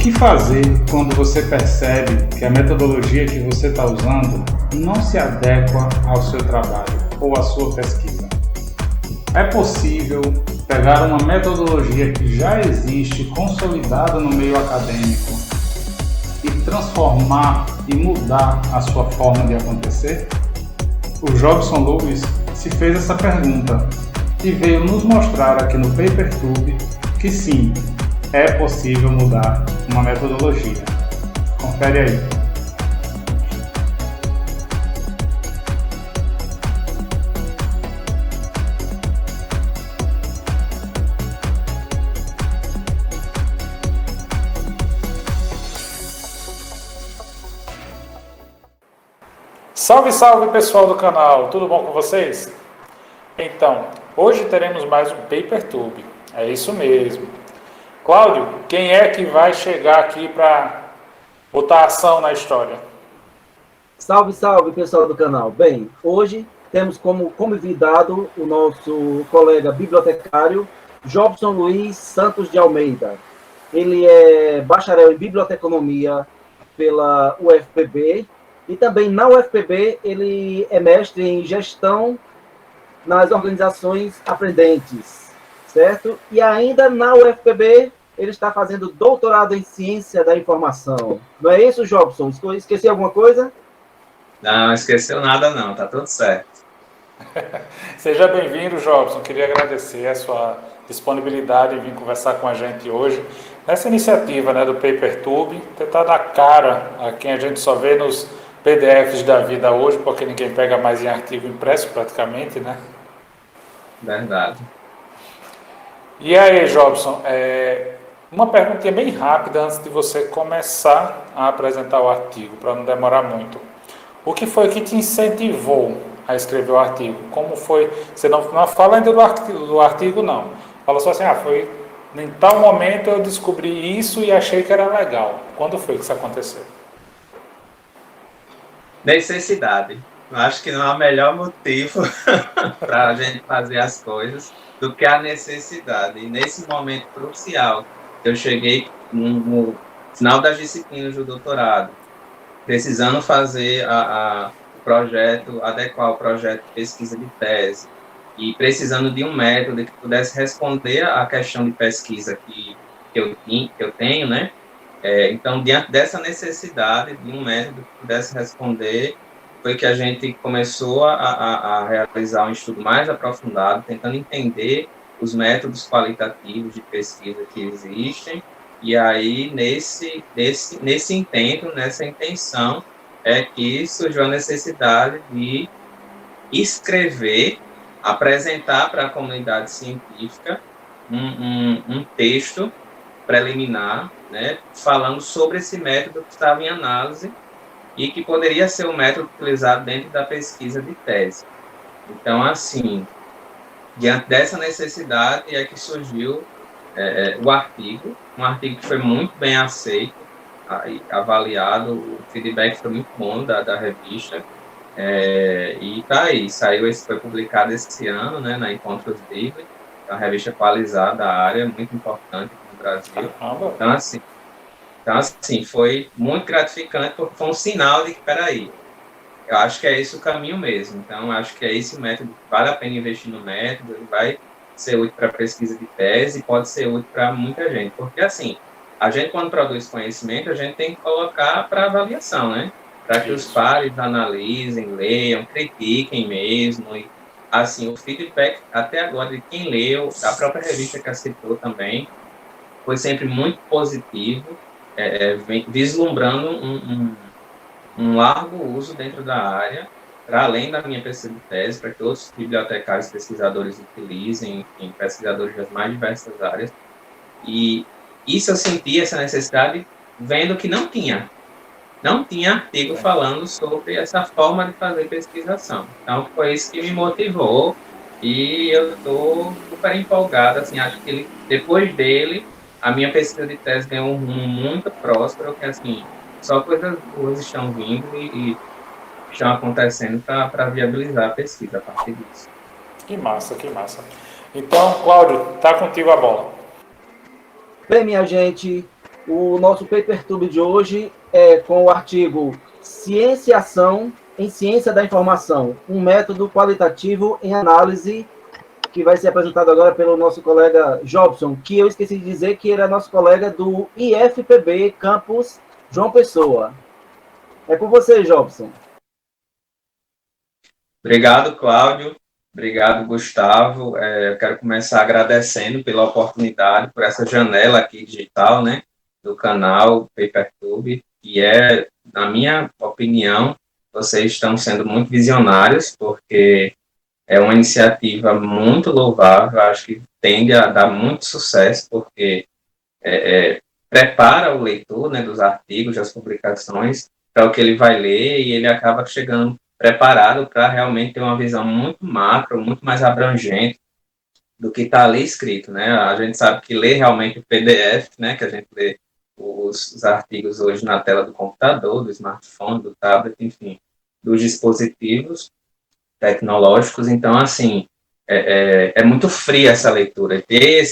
que fazer quando você percebe que a metodologia que você está usando não se adequa ao seu trabalho ou à sua pesquisa? É possível pegar uma metodologia que já existe, consolidada no meio acadêmico, e transformar e mudar a sua forma de acontecer? O Jobson Lewis se fez essa pergunta e veio nos mostrar aqui no PaperTube que sim, é possível mudar uma metodologia. Confere aí. Salve, salve pessoal do canal, tudo bom com vocês? Então, hoje teremos mais um PaperTube, é isso mesmo. Cláudio, quem é que vai chegar aqui para botar ação na história? Salve, salve pessoal do canal. Bem, hoje temos como convidado o nosso colega bibliotecário Jobson Luiz Santos de Almeida. Ele é bacharel em biblioteconomia pela UFPB e também na UFPB ele é mestre em gestão nas organizações aprendentes, certo? E ainda na UFPB ele está fazendo doutorado em ciência da informação. Não é isso, Jobson? Esqueci alguma coisa? Não esqueceu nada não, tá tudo certo. Seja bem-vindo, Jobson. Queria agradecer a sua disponibilidade em vir conversar com a gente hoje nessa iniciativa, né, do PaperTube, tentar dar cara a quem a gente só vê nos PDFs da vida hoje, porque ninguém pega mais em artigo impresso praticamente, né? Verdade. E aí, Jobson, uma perguntinha bem rápida antes de você começar a apresentar o artigo, para não demorar muito. O que foi que te incentivou a escrever o artigo? Como foi? Você não fala ainda do artigo, não. Fala só assim, foi em tal momento eu descobri isso e achei que era legal. Quando foi que isso aconteceu? Necessidade. Eu acho que não há melhor motivo para a gente fazer as coisas do que a necessidade. E nesse momento crucial, eu cheguei no final das disciplinas do doutorado, precisando fazer o projeto, adequar o projeto de pesquisa de tese, e precisando de um método que pudesse responder à questão de pesquisa que eu tenho, né? Então, diante dessa necessidade de um método que pudesse responder, foi que a gente começou a realizar um estudo mais aprofundado, tentando entender os métodos qualitativos de pesquisa que existem, e aí, nesse intento, nessa intenção, é que surgiu a necessidade de escrever, apresentar para a comunidade científica um texto preliminar, né, falando sobre esse método que estava em análise e que poderia ser o método utilizado dentro da pesquisa de tese. Então, assim, diante dessa necessidade é que surgiu o artigo, um artigo que foi muito bem aceito, avaliado, o feedback foi muito bom da revista, e tá aí, foi publicado esse ano, né, na Encontros Livre, uma revista atualizada da área, muito importante no Brasil. Então, assim, foi muito gratificante, porque foi um sinal de que, peraí, eu acho que é esse o caminho mesmo. Então, acho que é esse o método, vale a pena investir no método, ele vai ser útil para pesquisa de tese, pode ser útil para muita gente. Porque, assim, a gente, quando produz conhecimento, a gente tem que colocar para avaliação, né? Para que os pares analisem, leiam, critiquem mesmo. E, assim, o feedback, até agora, de quem leu, da própria revista que aceitou também, foi sempre muito positivo, vislumbrando um largo uso dentro da área, para além da minha pesquisa de tese, para que outros bibliotecários pesquisadores utilizem, enfim, pesquisadores das mais diversas áreas. E isso eu senti, essa necessidade, vendo que não tinha artigo falando sobre essa forma de fazer pesquisação. Então, foi isso que me motivou, e eu estou super empolgado, assim, acho que depois dele, a minha pesquisa de tese ganhou um rumo muito próspero, que, assim, só coisas boas estão vindo e estão acontecendo para viabilizar a pesquisa a partir disso. Que massa, que massa. Então, Cláudio, tá contigo a bola. Bem, minha gente, O nosso PaperTube de hoje é com o artigo Ciência e Ação em Ciência da Informação, um método qualitativo em análise, que vai ser apresentado agora pelo nosso colega Jobson, que eu esqueci de dizer que ele é nosso colega do IFPB Campus João Pessoa. É com você, Jobson. Obrigado, Cláudio. Obrigado, Gustavo. Eu quero começar agradecendo pela oportunidade, por essa janela aqui digital, né, do canal PaperTube, que na minha opinião, vocês estão sendo muito visionários, porque é uma iniciativa muito louvável, acho que tende a dar muito sucesso, porque prepara o leitor, né, dos artigos, das publicações, para o que ele vai ler, e ele acaba chegando preparado para realmente ter uma visão muito macro, muito mais abrangente do que está ali escrito, né? A gente sabe que ler realmente o PDF, né, que a gente lê os artigos hoje na tela do computador, do smartphone, do tablet, enfim, dos dispositivos tecnológicos. Então, assim, é muito fria essa leitura. Ter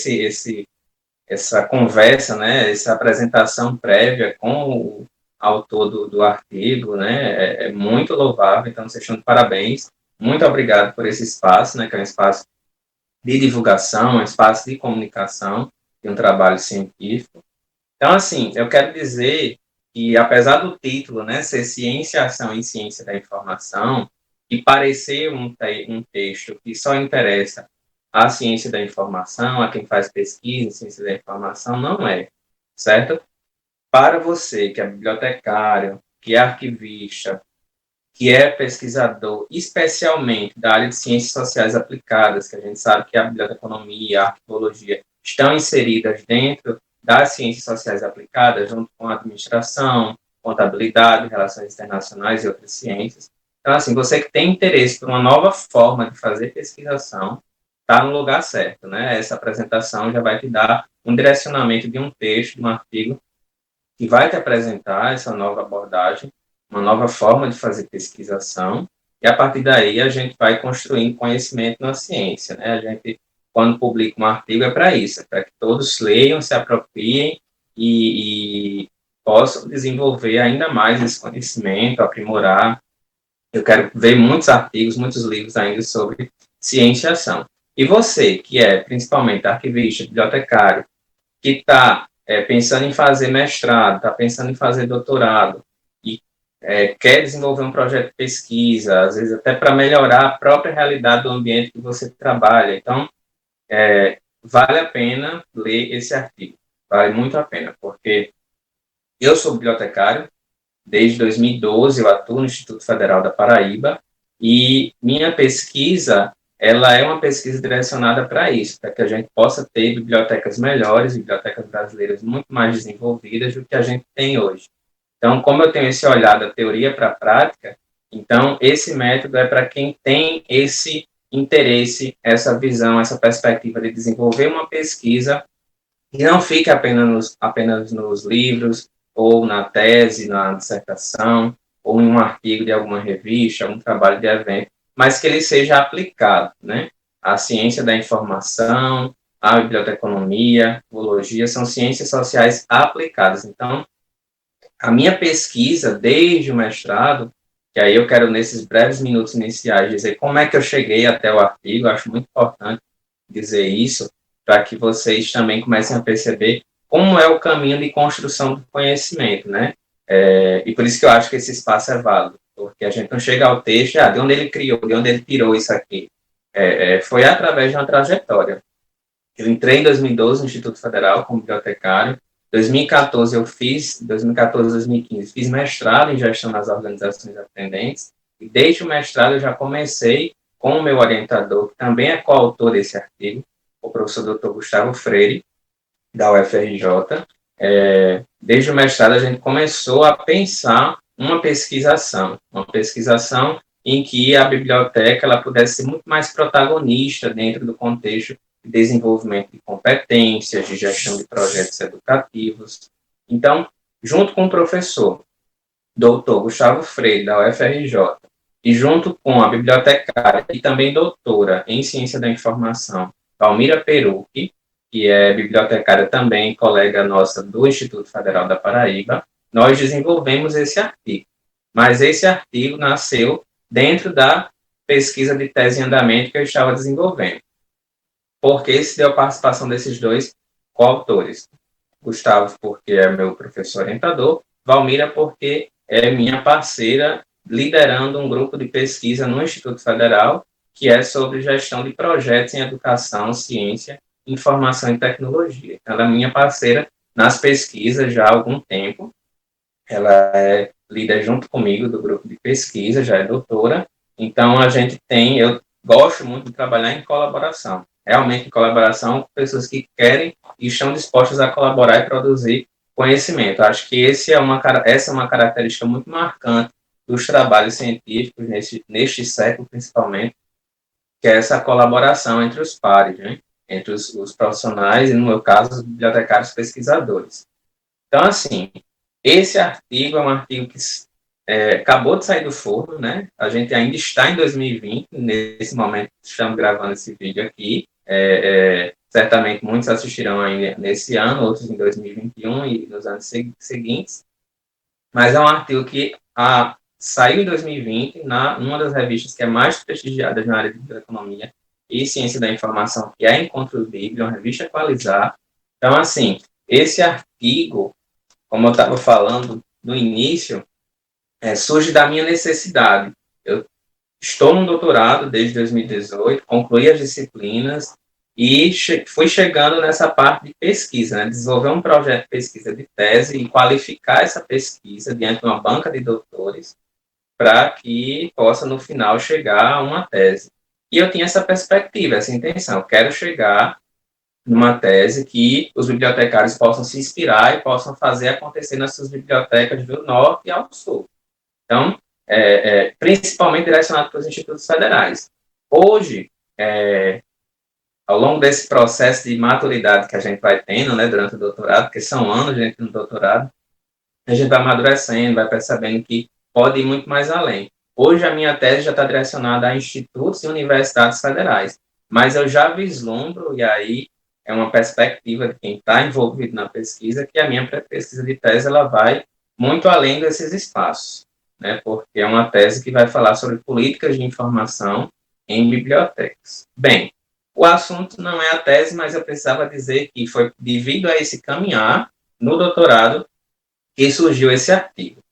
essa conversa, né, essa apresentação prévia com o autor do artigo, né, é muito louvável. Então, vocês estão de parabéns. Muito obrigado por esse espaço, né, que é um espaço de divulgação, um espaço de comunicação e um trabalho científico. Então, assim, eu quero dizer que, apesar do título, né, ser Ciência, Ação e Ciência da Informação, e parecer um texto que só interessa à ciência da informação, a quem faz pesquisa em ciência da informação, não é, certo? Para você que é bibliotecário, que é arquivista, que é pesquisador, especialmente da área de ciências sociais aplicadas, que a gente sabe que a biblioteconomia, a arquivologia estão inseridas dentro das ciências sociais aplicadas, junto com a administração, contabilidade, relações internacionais e outras ciências. Então, assim, você que tem interesse por uma nova forma de fazer pesquisação, está no lugar certo, né? Essa apresentação já vai te dar um direcionamento de um texto, de um artigo, que vai te apresentar essa nova abordagem, uma nova forma de fazer pesquisação, e a partir daí a gente vai construindo conhecimento na ciência, né? A gente, quando publica um artigo, é para isso, é para que todos leiam, se apropriem e possam desenvolver ainda mais esse conhecimento, aprimorar. Eu quero ver muitos artigos, muitos livros ainda sobre ciência e ação. E você, que é principalmente arquivista, bibliotecário, que está pensando em fazer mestrado, está pensando em fazer doutorado, e quer desenvolver um projeto de pesquisa, às vezes até para melhorar a própria realidade do ambiente que você trabalha. Então, vale a pena ler esse artigo. Vale muito a pena, porque eu sou bibliotecário, desde 2012 eu atuo no Instituto Federal da Paraíba, e minha pesquisa, ela é uma pesquisa direcionada para isso, para que a gente possa ter bibliotecas melhores, bibliotecas brasileiras muito mais desenvolvidas do que a gente tem hoje. Então, como eu tenho esse olhar da teoria para a prática, então esse método é para quem tem esse interesse, essa visão, essa perspectiva de desenvolver uma pesquisa que não fique apenas nos livros, ou na tese, na dissertação, ou em um artigo de alguma revista, algum trabalho de evento, mas que ele seja aplicado, né? A ciência da informação, a biblioteconomia, a biologia, são ciências sociais aplicadas. Então, a minha pesquisa, desde o mestrado, que aí eu quero, nesses breves minutos iniciais, dizer como é que eu cheguei até o artigo, acho muito importante dizer isso, para que vocês também comecem a perceber como é o caminho de construção do conhecimento, né? E por isso que eu acho que esse espaço é válido, porque a gente não chega ao texto, de onde ele criou, de onde ele tirou isso aqui. Foi através de uma trajetória. Eu entrei em 2012 no Instituto Federal como bibliotecário, 2014 2015, fiz mestrado em gestão das organizações atendentes, e desde o mestrado eu já comecei com o meu orientador, que também é coautor desse artigo, o professor Dr. Gustavo Freire, da UFRJ. Desde o mestrado a gente começou a pensar uma pesquisação em que a biblioteca ela pudesse ser muito mais protagonista dentro do contexto de desenvolvimento de competências, de gestão de projetos educativos. Então, junto com o professor Dr. Gustavo Freire, da UFRJ, e junto com a bibliotecária e também doutora em Ciência da Informação, Palmira Perucchi, que é bibliotecária também, colega nossa do Instituto Federal da Paraíba, nós desenvolvemos esse artigo. Mas esse artigo nasceu dentro da pesquisa de tese em andamento que eu estava desenvolvendo. Porque se deu a participação desses dois coautores. Gustavo, porque é meu professor orientador, Valmira, porque é minha parceira liderando um grupo de pesquisa no Instituto Federal, que é sobre gestão de projetos em educação, ciência, informação e tecnologia. Ela é minha parceira nas pesquisas já há algum tempo. Ela é líder junto comigo do grupo de pesquisa, já é doutora. Então, eu gosto muito de trabalhar em colaboração. Realmente em colaboração com pessoas que querem e estão dispostas a colaborar e produzir conhecimento. Acho que essa é uma característica muito marcante dos trabalhos científicos neste século, principalmente, que é essa colaboração entre os pares, né? Entre os profissionais e, no meu caso, os bibliotecários pesquisadores. Então, assim, esse artigo é um artigo que acabou de sair do forno, né? A gente ainda está em 2020, nesse momento estamos gravando esse vídeo aqui. Certamente muitos assistirão ainda nesse ano, outros em 2021 e nos anos seguintes. Mas é um artigo que saiu em 2020, numa das revistas que é mais prestigiada na área de bioeconomia e ciência da informação, que é Encontros Bíblia, uma revista atualizada. Então, assim, esse artigo, como eu estava falando no início, surge da minha necessidade. Eu estou no doutorado desde 2018, concluí as disciplinas e fui chegando nessa parte de pesquisa, né? Desenvolver um projeto de pesquisa de tese e qualificar essa pesquisa diante de uma banca de doutores para que possa, no final, chegar a uma tese. E eu tinha essa perspectiva, essa intenção. Eu quero chegar numa tese que os bibliotecários possam se inspirar e possam fazer acontecer nas suas bibliotecas do norte e ao sul. Então, principalmente direcionado para os institutos federais. Hoje, ao longo desse processo de maturidade que a gente vai tendo, né, durante o doutorado, porque são anos de gente no doutorado, a gente vai amadurecendo, vai percebendo que pode ir muito mais além. Hoje, a minha tese já está direcionada a institutos e universidades federais, mas eu já vislumbro, e aí é uma perspectiva de quem está envolvido na pesquisa, que a minha pesquisa de tese ela vai muito além desses espaços, né, porque é uma tese que vai falar sobre políticas de informação em bibliotecas. Bem, o assunto não é a tese, mas eu precisava dizer que foi devido a esse caminhar no doutorado que surgiu esse artigo.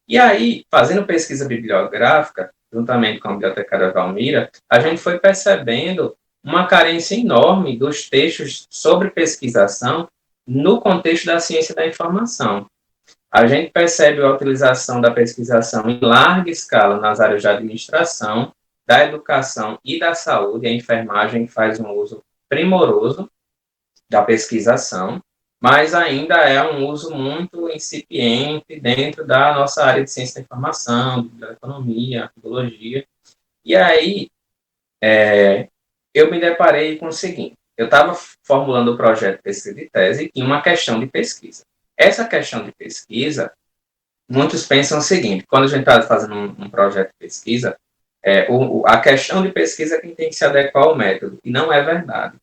E aí, fazendo pesquisa bibliográfica, juntamente com a bibliotecária Valmira, a gente foi percebendo uma carência enorme dos textos sobre pesquisação no contexto da ciência da informação. A gente percebe a utilização da pesquisação em larga escala nas áreas de administração, da educação e da saúde. A enfermagem faz um uso primoroso da pesquisação, mas ainda é um uso muito incipiente dentro da nossa área de ciência da informação, biblioeconomia, biologia. E aí, eu me deparei com o seguinte: eu estava formulando o projeto de pesquisa de tese e tinha uma questão de pesquisa. Essa questão de pesquisa, muitos pensam o seguinte: quando a gente está fazendo um projeto de pesquisa, a questão de pesquisa é quem tem que se adequar ao método, e não é verdade.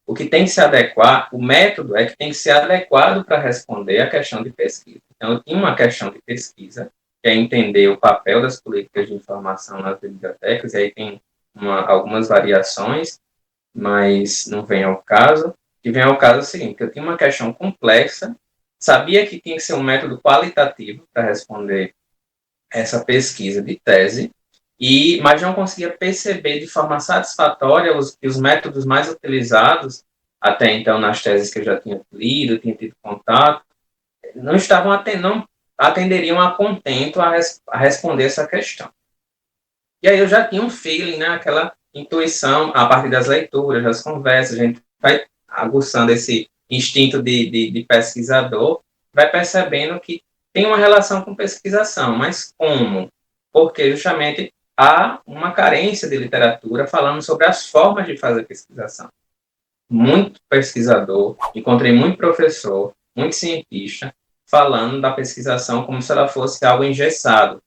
O que tem que se adequar, o método é que tem que ser adequado para responder à questão de pesquisa. Então, eu tinha uma questão de pesquisa, que é entender o papel das políticas de informação nas bibliotecas, e aí tem algumas variações, mas não vem ao caso. Que vem ao caso é o seguinte: que eu tinha uma questão complexa, sabia que tinha que ser um método qualitativo para responder essa pesquisa de tese, mas não conseguia perceber de forma satisfatória que os métodos mais utilizados, até então nas teses que eu já tinha lido, tinha tido contato, não atenderiam a contento a responder essa questão. E aí eu já tinha um feeling, né, aquela intuição, a partir das leituras, das conversas, a gente vai aguçando esse instinto de pesquisador, vai percebendo que tem uma relação com pesquisação, mas como? Porque justamente há uma carência de literatura falando sobre as formas de fazer pesquisação. Muito pesquisador, encontrei muito professor, muito cientista, falando da pesquisação como se ela fosse algo engessado,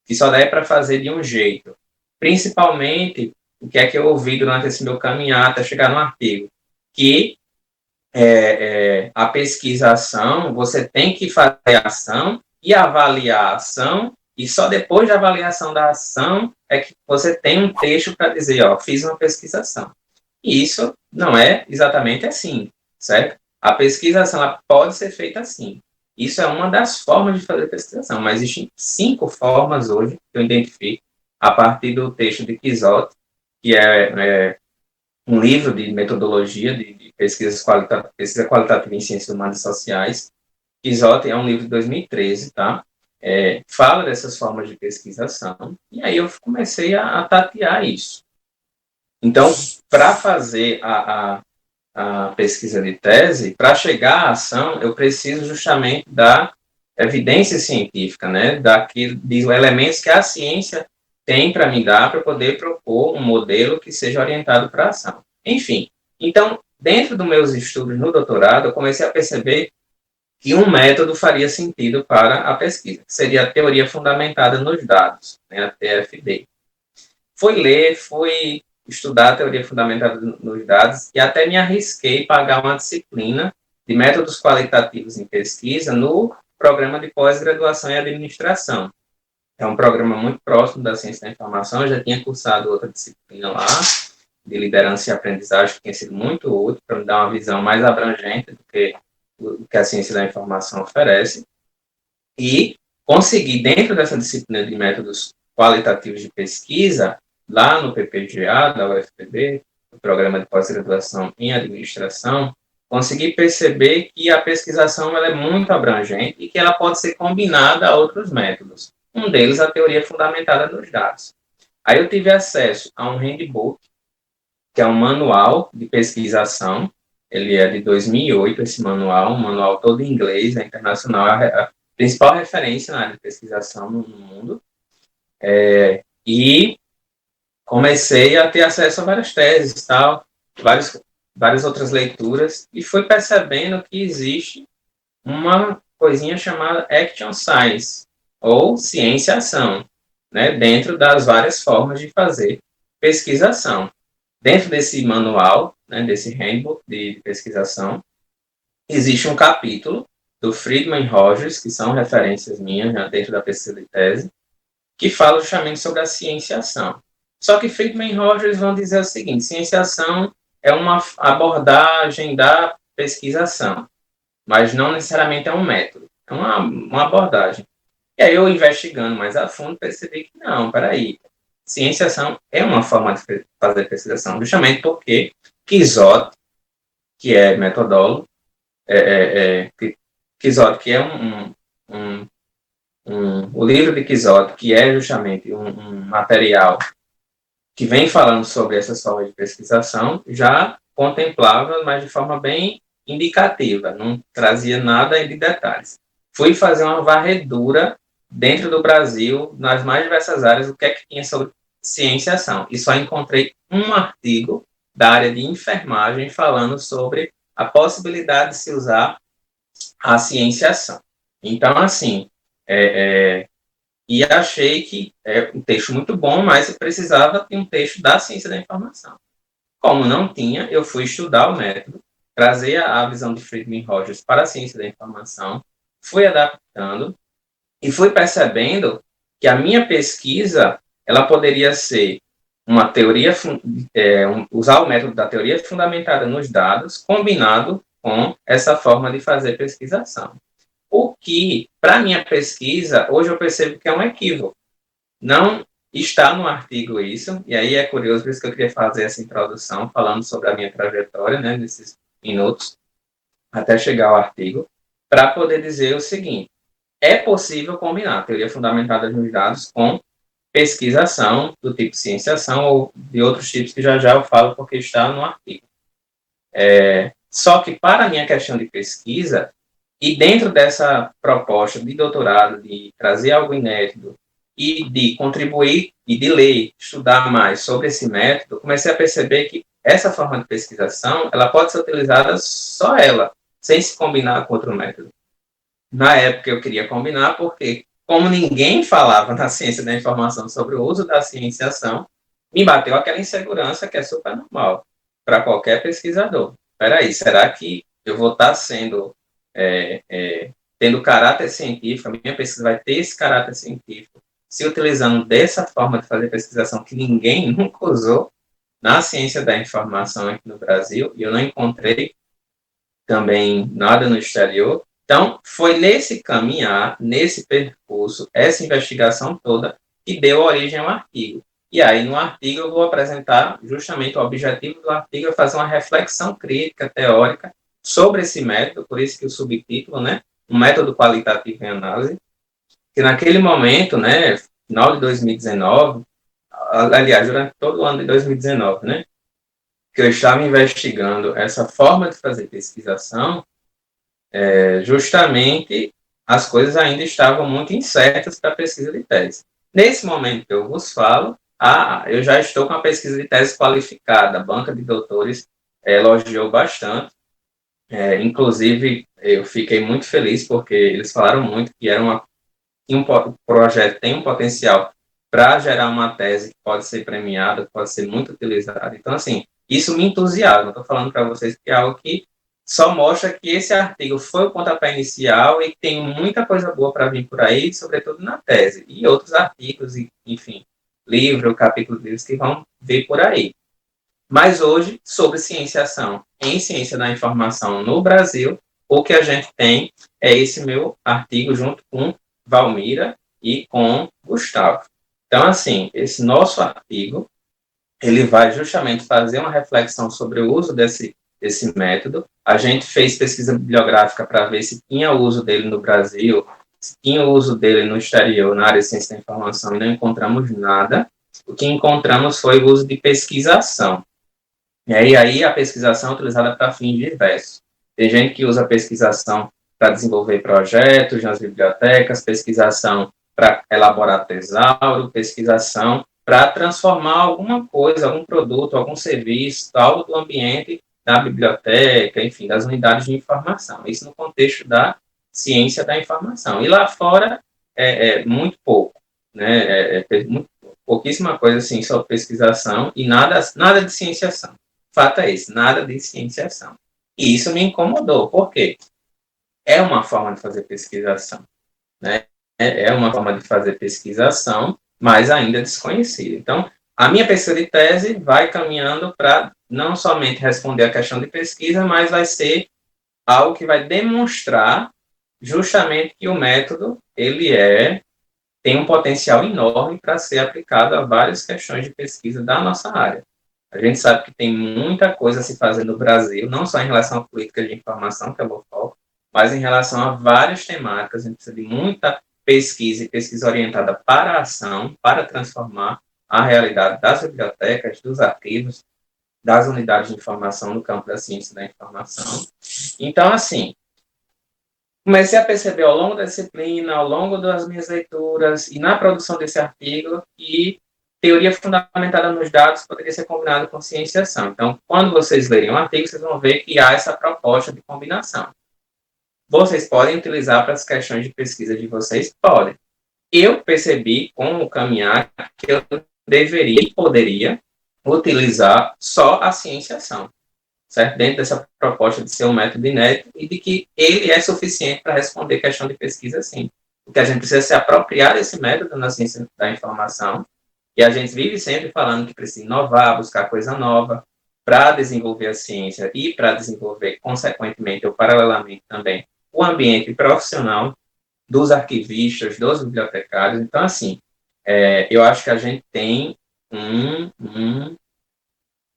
que só dá para fazer de um jeito. Principalmente, o que é que eu ouvi durante esse meu caminhar até chegar no artigo, que a pesquisação, você tem que fazer a ação e avaliar a ação, e só depois da avaliação da ação é que você tem um texto para dizer, ó, fiz uma pesquisação. E isso não é exatamente assim, certo? A pesquisação ela pode ser feita assim. Isso é uma das formas de fazer pesquisação, mas existem 5 formas hoje que eu identifico a partir do texto de Quixote, que é um livro de metodologia de pesquisa qualitativa em ciências humanas e sociais. Quixote é um livro de 2013, tá? Fala dessas formas de pesquisação, e aí eu comecei a tatear isso. Então, para fazer a pesquisa de tese, para chegar à ação, eu preciso justamente da evidência científica, né? De elementos que a ciência tem para me dar para poder propor um modelo que seja orientado para a ação. Enfim, então, dentro dos meus estudos no doutorado, eu comecei a perceber que um método faria sentido para a pesquisa, que seria a teoria fundamentada nos dados, né, a TFD. Fui estudar a teoria fundamentada nos dados e até me arrisquei pagar uma disciplina de métodos qualitativos em pesquisa no programa de pós-graduação em administração. É um programa muito próximo da ciência da informação, eu já tinha cursado outra disciplina lá, de liderança e aprendizagem, que tinha sido muito útil para me dar uma visão mais abrangente do que a ciência da informação oferece, e consegui, dentro dessa disciplina de métodos qualitativos de pesquisa, lá no PPGA, da UFPB, o Programa de Pós-Graduação em Administração, consegui perceber que a pesquisação ela é muito abrangente e que ela pode ser combinada a outros métodos. Um deles, a teoria fundamentada nos dados. Aí eu tive acesso a um handbook, que é um manual de pesquisação. Ele é de 2008, esse manual, um manual todo em inglês, é internacional, a principal referência na área de pesquisação no mundo. E comecei a ter acesso a várias teses, tal, várias outras leituras, e fui percebendo que existe uma coisinha chamada Action Science, ou ciência-ação, né, dentro das várias formas de fazer pesquisação. Dentro desse manual, né, desse handbook de pesquisação, existe um capítulo do Friedman e Rogers, que são referências minhas já dentro da pesquisa de tese, que fala justamente sobre a ciência-ação. Só que Friedman e Rogers vão dizer o seguinte: ciência-ação é uma abordagem da pesquisação, mas não necessariamente é um método, é uma abordagem. E aí eu, investigando mais a fundo, percebi que não, peraí, ciência-ação é uma forma de fazer pesquisação, justamente porque Quixote, que é metodólogo, Quixote, que é o livro de Quixote, que é justamente um material que vem falando sobre essas formas de pesquisação, já contemplava, mas de forma bem indicativa, não trazia nada de detalhes. Fui fazer uma varredura dentro do Brasil, nas mais diversas áreas, o que é que tinha sobre ciência-ação, e só encontrei um artigo da área de enfermagem falando sobre a possibilidade de se usar a ciência-ação. Então, assim, e achei que é um texto muito bom, mas eu precisava de um texto da ciência da informação. Como não tinha, eu fui estudar o método, trazer a visão de Friedman e Rogers para a ciência da informação, fui adaptando e fui percebendo que a minha pesquisa ela poderia ser uma teoria, usar o método da teoria fundamentada nos dados, combinado com essa forma de fazer pesquisação. O que, para a minha pesquisa, hoje eu percebo que é um equívoco. Não está no artigo isso, e aí é curioso, por isso que eu queria fazer essa introdução, falando sobre a minha trajetória, né, nesses minutos, até chegar ao artigo, para poder dizer o seguinte: é possível combinar teoria fundamentada nos dados com pesquisação do tipo ciência-ação ou de outros tipos que já eu falo porque está no artigo. Só que para a minha questão de pesquisa, e dentro dessa proposta de doutorado, de trazer algo inédito e de contribuir e de ler, estudar mais sobre esse método, comecei a perceber que essa forma de pesquisação, ela pode ser utilizada só ela, sem se combinar com outro método. Na época eu queria combinar porque, como ninguém falava na ciência da informação sobre o uso da ciência-ação, me bateu aquela insegurança que é super normal para qualquer pesquisador. Espera aí, será que eu vou estar tendo caráter científico, a minha pesquisa vai ter esse caráter científico, se utilizando dessa forma de fazer pesquisação que ninguém nunca usou na ciência da informação aqui no Brasil, e eu não encontrei também nada no exterior. Então, foi nesse caminhar, nesse percurso, essa investigação toda, que deu origem ao artigo. E aí, no artigo, eu vou apresentar justamente o objetivo do artigo, é fazer uma reflexão crítica, teórica, sobre esse método, por isso que o subtítulo, né, um método qualitativo em análise, que naquele momento, né, final de 2019, aliás, durante todo o ano de 2019, né, que eu estava investigando essa forma de fazer pesquisação, justamente as coisas ainda estavam muito incertas para a pesquisa de tese. Nesse momento que eu vos falo, eu já estou com a pesquisa de tese qualificada, a banca de doutores elogiou bastante, inclusive eu fiquei muito feliz porque eles falaram muito que era um projeto tem um potencial para gerar uma tese que pode ser premiada, que pode ser muito utilizada. Então, assim, isso me entusiasma. Estou falando para vocês que é algo que só mostra que esse artigo foi o pontapé inicial e tem muita coisa boa para vir por aí, sobretudo na tese. E outros artigos, e, enfim, livro, capítulo de livros que vão vir por aí. Mas hoje, sobre cienciação em ciência da informação no Brasil, o que a gente tem é esse meu artigo junto com Valmira e com Gustavo. Então, assim, esse nosso artigo, ele vai justamente fazer uma reflexão sobre o uso desse método. A gente fez pesquisa bibliográfica para ver se tinha uso dele no Brasil, se tinha uso dele no exterior, na área de ciência da informação, e não encontramos nada. O que encontramos foi o uso de pesquisação. E aí a pesquisação é utilizada para fins diversos. Tem gente que usa a pesquisação para desenvolver projetos nas bibliotecas, pesquisação para elaborar tesouro, pesquisação para transformar alguma coisa, algum produto, algum serviço, algo do ambiente da biblioteca, enfim, das unidades de informação. Isso no contexto da ciência da informação. E lá fora é muito pouco, né? Pouquíssima coisa assim sobre pesquisação e nada de cienciação. Fato é esse, nada de cienciação. E isso me incomodou. Por quê? É uma forma de fazer pesquisação, né? É uma forma de fazer pesquisação, mas ainda desconhecida. Então, a minha pesquisa de tese vai caminhando para não somente responder a questão de pesquisa, mas vai ser algo que vai demonstrar justamente que o método tem um potencial enorme para ser aplicado a várias questões de pesquisa da nossa área. A gente sabe que tem muita coisa a se fazer no Brasil, não só em relação à política de informação, que é o meu foco, mas em relação a várias temáticas. A gente precisa de muita pesquisa e pesquisa orientada para a ação, para transformar a realidade das bibliotecas, dos arquivos, das unidades de informação no campo da ciência da informação. Então, assim, comecei a perceber ao longo da disciplina, ao longo das minhas leituras e na produção desse artigo que teoria fundamentada nos dados poderia ser combinada com cienciação. Então, quando vocês lerem um artigo, vocês vão ver que há essa proposta de combinação. Vocês podem utilizar para as questões de pesquisa de vocês? Podem. Eu percebi, com o caminhar, que eu deveria e poderia utilizar só a cienciação, certo? Dentro dessa proposta de ser um método inédito e de que ele é suficiente para responder questão de pesquisa, sim. Porque a gente precisa se apropriar desse método na ciência da informação. E a gente vive sempre falando que precisa inovar, buscar coisa nova para desenvolver a ciência e para desenvolver, consequentemente ou paralelamente também, o ambiente profissional dos arquivistas, dos bibliotecários. Então, assim, eu acho que a gente tem um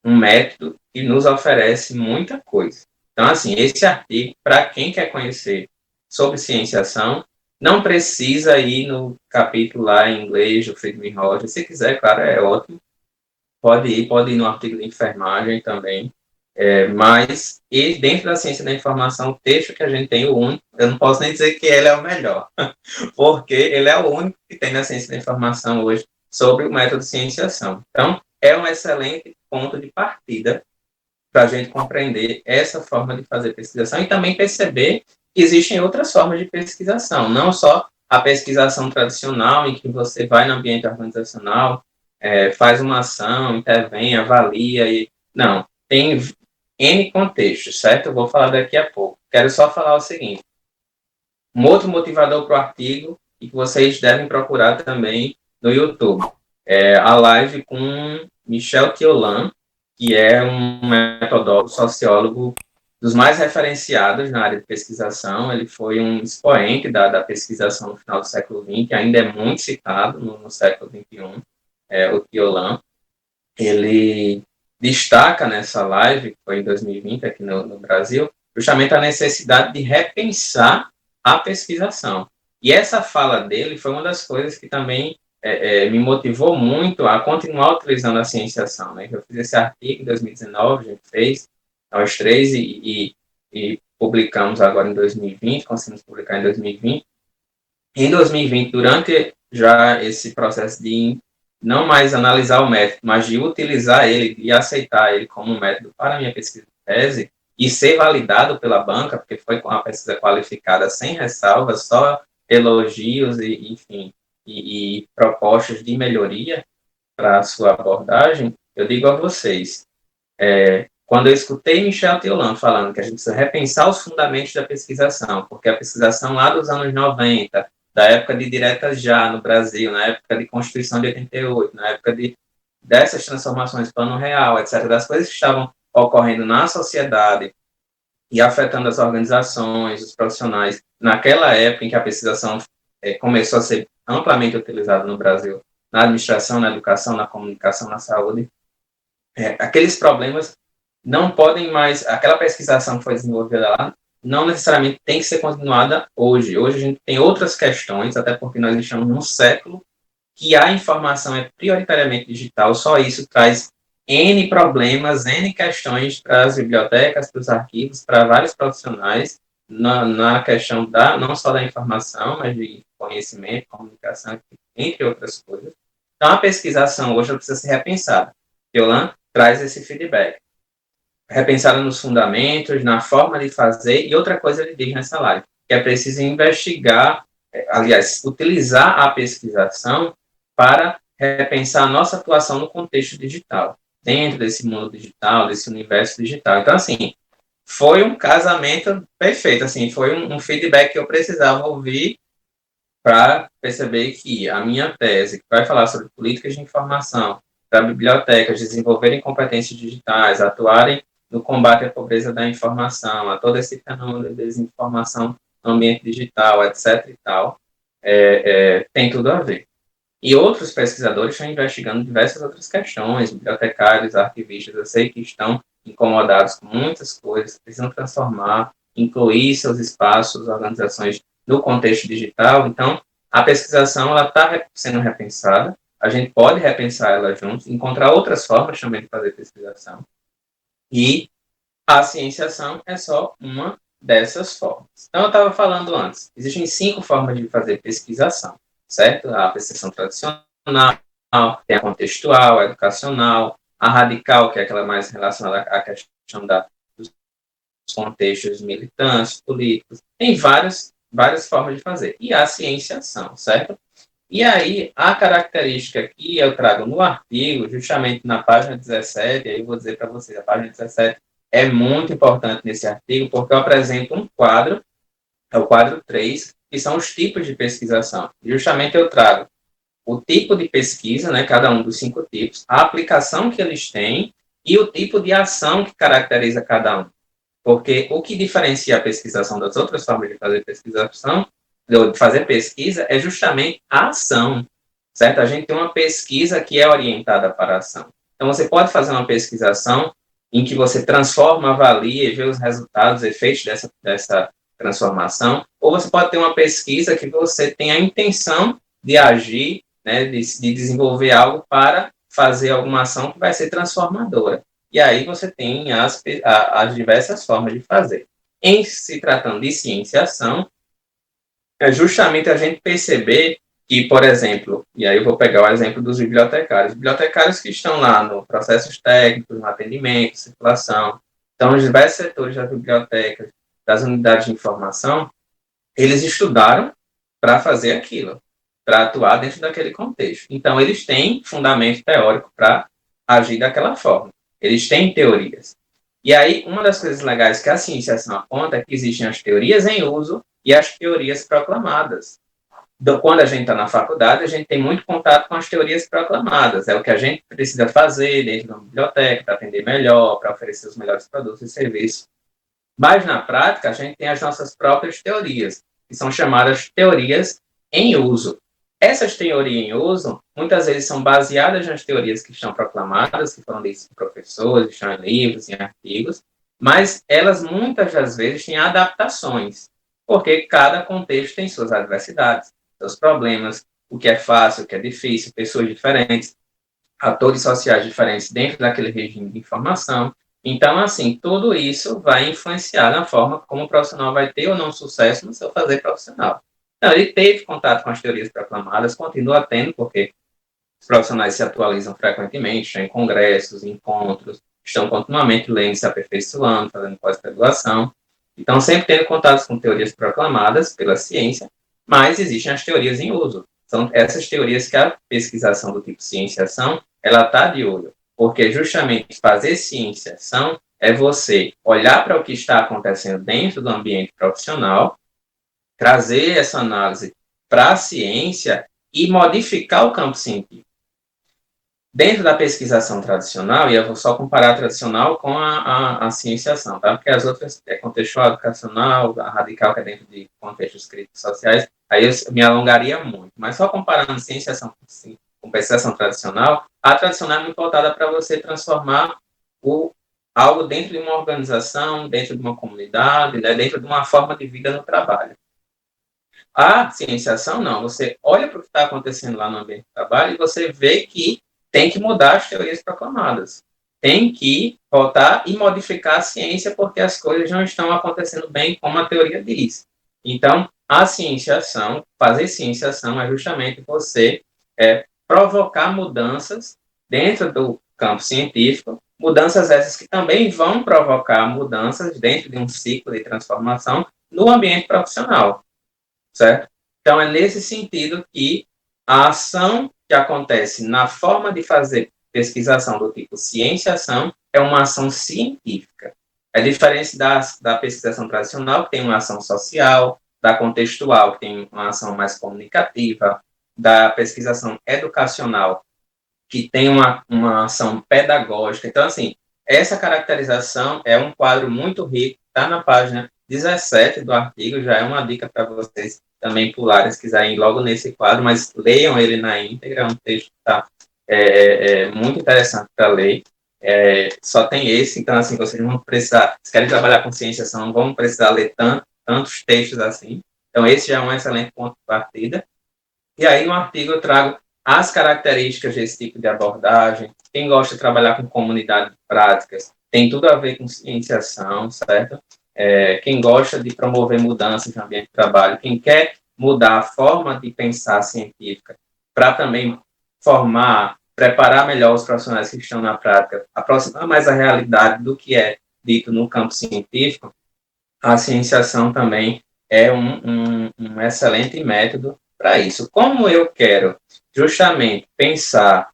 método que nos oferece muita coisa. Então, assim, esse artigo, para quem quer conhecer sobre cienciação, não precisa ir no capítulo lá em inglês do Friedman Rogers. Se quiser, claro, é ótimo. Pode ir no artigo de enfermagem também. Mas, e dentro da ciência da informação, o texto que a gente tem, o único, eu não posso nem dizer que ele é o melhor, porque ele é o único que tem na ciência da informação hoje sobre o método de cienciação. Então, é um excelente ponto de partida para a gente compreender essa forma de fazer pesquisação e também perceber que existem outras formas de pesquisação, não só a pesquisação tradicional, em que você vai no ambiente organizacional, faz uma ação, intervém, avalia, não. Tem N contextos, certo? Eu vou falar daqui a pouco. Quero só falar o seguinte. Um outro motivador para o artigo, e que vocês devem procurar também no YouTube, é a live com Michel Thiolan, que é um metodólogo, sociólogo dos mais referenciados na área de pesquisação. Ele foi um expoente da pesquisação no final do século XX, ainda é muito citado no século XXI, o Thiolan. Ele destaca nessa live, que foi em 2020 aqui no Brasil, justamente a necessidade de repensar a pesquisação. E essa fala dele foi uma das coisas que também me motivou muito a continuar utilizando a cienciação. Né? Eu fiz esse artigo em 2019, a gente fez, nós três, e publicamos agora em 2020, conseguimos publicar em 2020. Em 2020, durante já esse processo de não mais analisar o método, mas de utilizar ele e aceitar ele como um método para a minha pesquisa de tese e ser validado pela banca, porque foi com a pesquisa qualificada sem ressalvas, só elogios e propostas de melhoria para a sua abordagem, eu digo a vocês, quando eu escutei Michel Thiolan falando que a gente precisa repensar os fundamentos da pesquisação, porque a pesquisação lá dos anos 90, da época de Diretas Já no Brasil, na época de Constituição de 88, na época dessas transformações Plano Real, etc., das coisas que estavam ocorrendo na sociedade e afetando as organizações, os profissionais, naquela época em que a pesquisação começou a ser amplamente utilizada no Brasil, na administração, na educação, na comunicação, na saúde, aqueles problemas não podem mais, aquela pesquisação que foi desenvolvida lá, não necessariamente tem que ser continuada hoje. Hoje a gente tem outras questões, até porque nós estamos num século que a informação é prioritariamente digital, só isso traz N problemas, N questões para as bibliotecas, para os arquivos, para vários profissionais, na questão não só da informação, mas de conhecimento, comunicação, entre outras coisas. Então, a pesquisação hoje precisa ser repensada. Thiolan traz esse feedback. Repensada nos fundamentos, na forma de fazer, e outra coisa ele diz nessa live, que é preciso investigar, utilizar a pesquisação para repensar a nossa atuação no contexto digital, dentro desse mundo digital, desse universo digital. Então, assim, foi um casamento perfeito, assim, foi um feedback que eu precisava ouvir para perceber que a minha tese, que vai falar sobre políticas de informação para bibliotecas desenvolverem competências digitais, atuarem no combate à pobreza da informação, a todo esse fenômeno de desinformação no ambiente digital, etc. e tal, tem tudo a ver. E outros pesquisadores estão investigando diversas outras questões, bibliotecários, arquivistas, eu sei que estão incomodados com muitas coisas, precisam transformar, incluir seus espaços, organizações no contexto digital. Então, a pesquisação está sendo repensada, a gente pode repensar ela juntos, encontrar outras formas também de fazer pesquisação. E a cienciação é só uma dessas formas. Então, eu estava falando antes, existem 5 formas de fazer pesquisação, certo? A pesquisação tradicional, tem a contextual, a educacional, a radical, que é aquela mais relacionada à questão dos contextos militantes, políticos. Tem várias formas de fazer. E a cienciação, certo? E aí, a característica que eu trago no artigo, justamente na página 17, aí eu vou dizer para vocês, a página 17 é muito importante nesse artigo, porque eu apresento um quadro, é o quadro 3, que são os tipos de pesquisação. Justamente eu trago o tipo de pesquisa, né, cada um dos 5 tipos, a aplicação que eles têm e o tipo de ação que caracteriza cada um. Porque o que diferencia a pesquisação das outras formas de fazer pesquisação, de fazer pesquisa, é justamente a ação, certo? A gente tem uma pesquisa que é orientada para a ação. Então, você pode fazer uma pesquisação em que você transforma, avalia e vê os resultados, os efeitos dessa transformação, ou você pode ter uma pesquisa que você tem a intenção de agir, né, de desenvolver algo para fazer alguma ação que vai ser transformadora. E aí você tem as diversas formas de fazer. Em se tratando de cienciação, é justamente a gente perceber que, por exemplo, e aí eu vou pegar o exemplo dos bibliotecários que estão lá no processos técnicos, no atendimento, circulação, então nos diversos setores das bibliotecas, das unidades de informação, eles estudaram para fazer aquilo, para atuar dentro daquele contexto. Então, eles têm fundamento teórico para agir daquela forma. Eles têm teorias. E aí, uma das coisas legais que a cienciação aponta é que existem as teorias em uso e as teorias proclamadas. Quando a gente está na faculdade, a gente tem muito contato com as teorias proclamadas. É o que a gente precisa fazer dentro da biblioteca para atender melhor, para oferecer os melhores produtos e serviços. Mas, na prática, a gente tem as nossas próprias teorias, que são chamadas teorias em uso. Essas teorias em uso, muitas vezes, são baseadas nas teorias que estão proclamadas, que foram ditas por professores, estão em livros, em artigos, mas elas, muitas das vezes, têm adaptações, porque cada contexto tem suas adversidades, seus problemas, o que é fácil, o que é difícil, pessoas diferentes, atores sociais diferentes dentro daquele regime de informação. Então, assim, tudo isso vai influenciar na forma como o profissional vai ter ou não sucesso no seu fazer profissional. Então, ele teve contato com as teorias proclamadas, continua tendo, porque os profissionais se atualizam frequentemente, estão em congressos, encontros, estão continuamente lendo, se aperfeiçoando, fazendo pós-graduação. Então, sempre tendo contato com teorias proclamadas pela ciência, mas existem as teorias em uso. São essas teorias que a pesquisação do tipo ciência-ação, ela está de olho, porque justamente fazer ciência-ação é você olhar para o que está acontecendo dentro do ambiente profissional, trazer essa análise para a ciência e modificar o campo científico. Dentro da pesquisação tradicional, e eu vou só comparar a tradicional com a cienciação, tá? Porque as outras é contextual, educacional, a radical, que é dentro de contextos críticos sociais, aí eu me alongaria muito. Mas só comparando cienciação com pesquisação tradicional, a tradicional é muito voltada para você transformar algo dentro de uma organização, dentro de uma comunidade, né, dentro de uma forma de vida no trabalho. A cienciação, não. Você olha para o que está acontecendo lá no ambiente de trabalho e você vê que tem que mudar as teorias proclamadas. Tem que voltar e modificar a ciência porque as coisas não estão acontecendo bem como a teoria diz. Então, a cienciação, fazer cienciação é justamente você provocar mudanças dentro do campo científico, mudanças essas que também vão provocar mudanças dentro de um ciclo de transformação no ambiente profissional, certo? Então, é nesse sentido que a ação que acontece na forma de fazer pesquisação do tipo ciência-ação é uma ação científica. É diferente da pesquisação tradicional, que tem uma ação social, da contextual, que tem uma ação mais comunicativa, da pesquisação educacional, que tem uma ação pedagógica. Então, assim, essa caracterização é um quadro muito rico, está na página 17 do artigo, já é uma dica para vocês também pularem, se quiserem ir logo nesse quadro, mas leiam ele na íntegra, é um texto que está muito interessante para ler. Só tem esse, então, assim, vocês não vão precisar, se querem trabalhar com ciência, não vão precisar ler tantos textos assim. Então, esse já é um excelente ponto de partida. E aí, no artigo, eu trago as características desse tipo de abordagem. Quem gosta de trabalhar com comunidade de práticas tem tudo a ver com cienciação, certo? Quem gosta de promover mudanças no ambiente de trabalho, quem quer mudar a forma de pensar científica para também preparar melhor os profissionais que estão na prática, aproximar mais a realidade do que é dito no campo científico, a cienciação também é um excelente método para isso. Como eu quero justamente pensar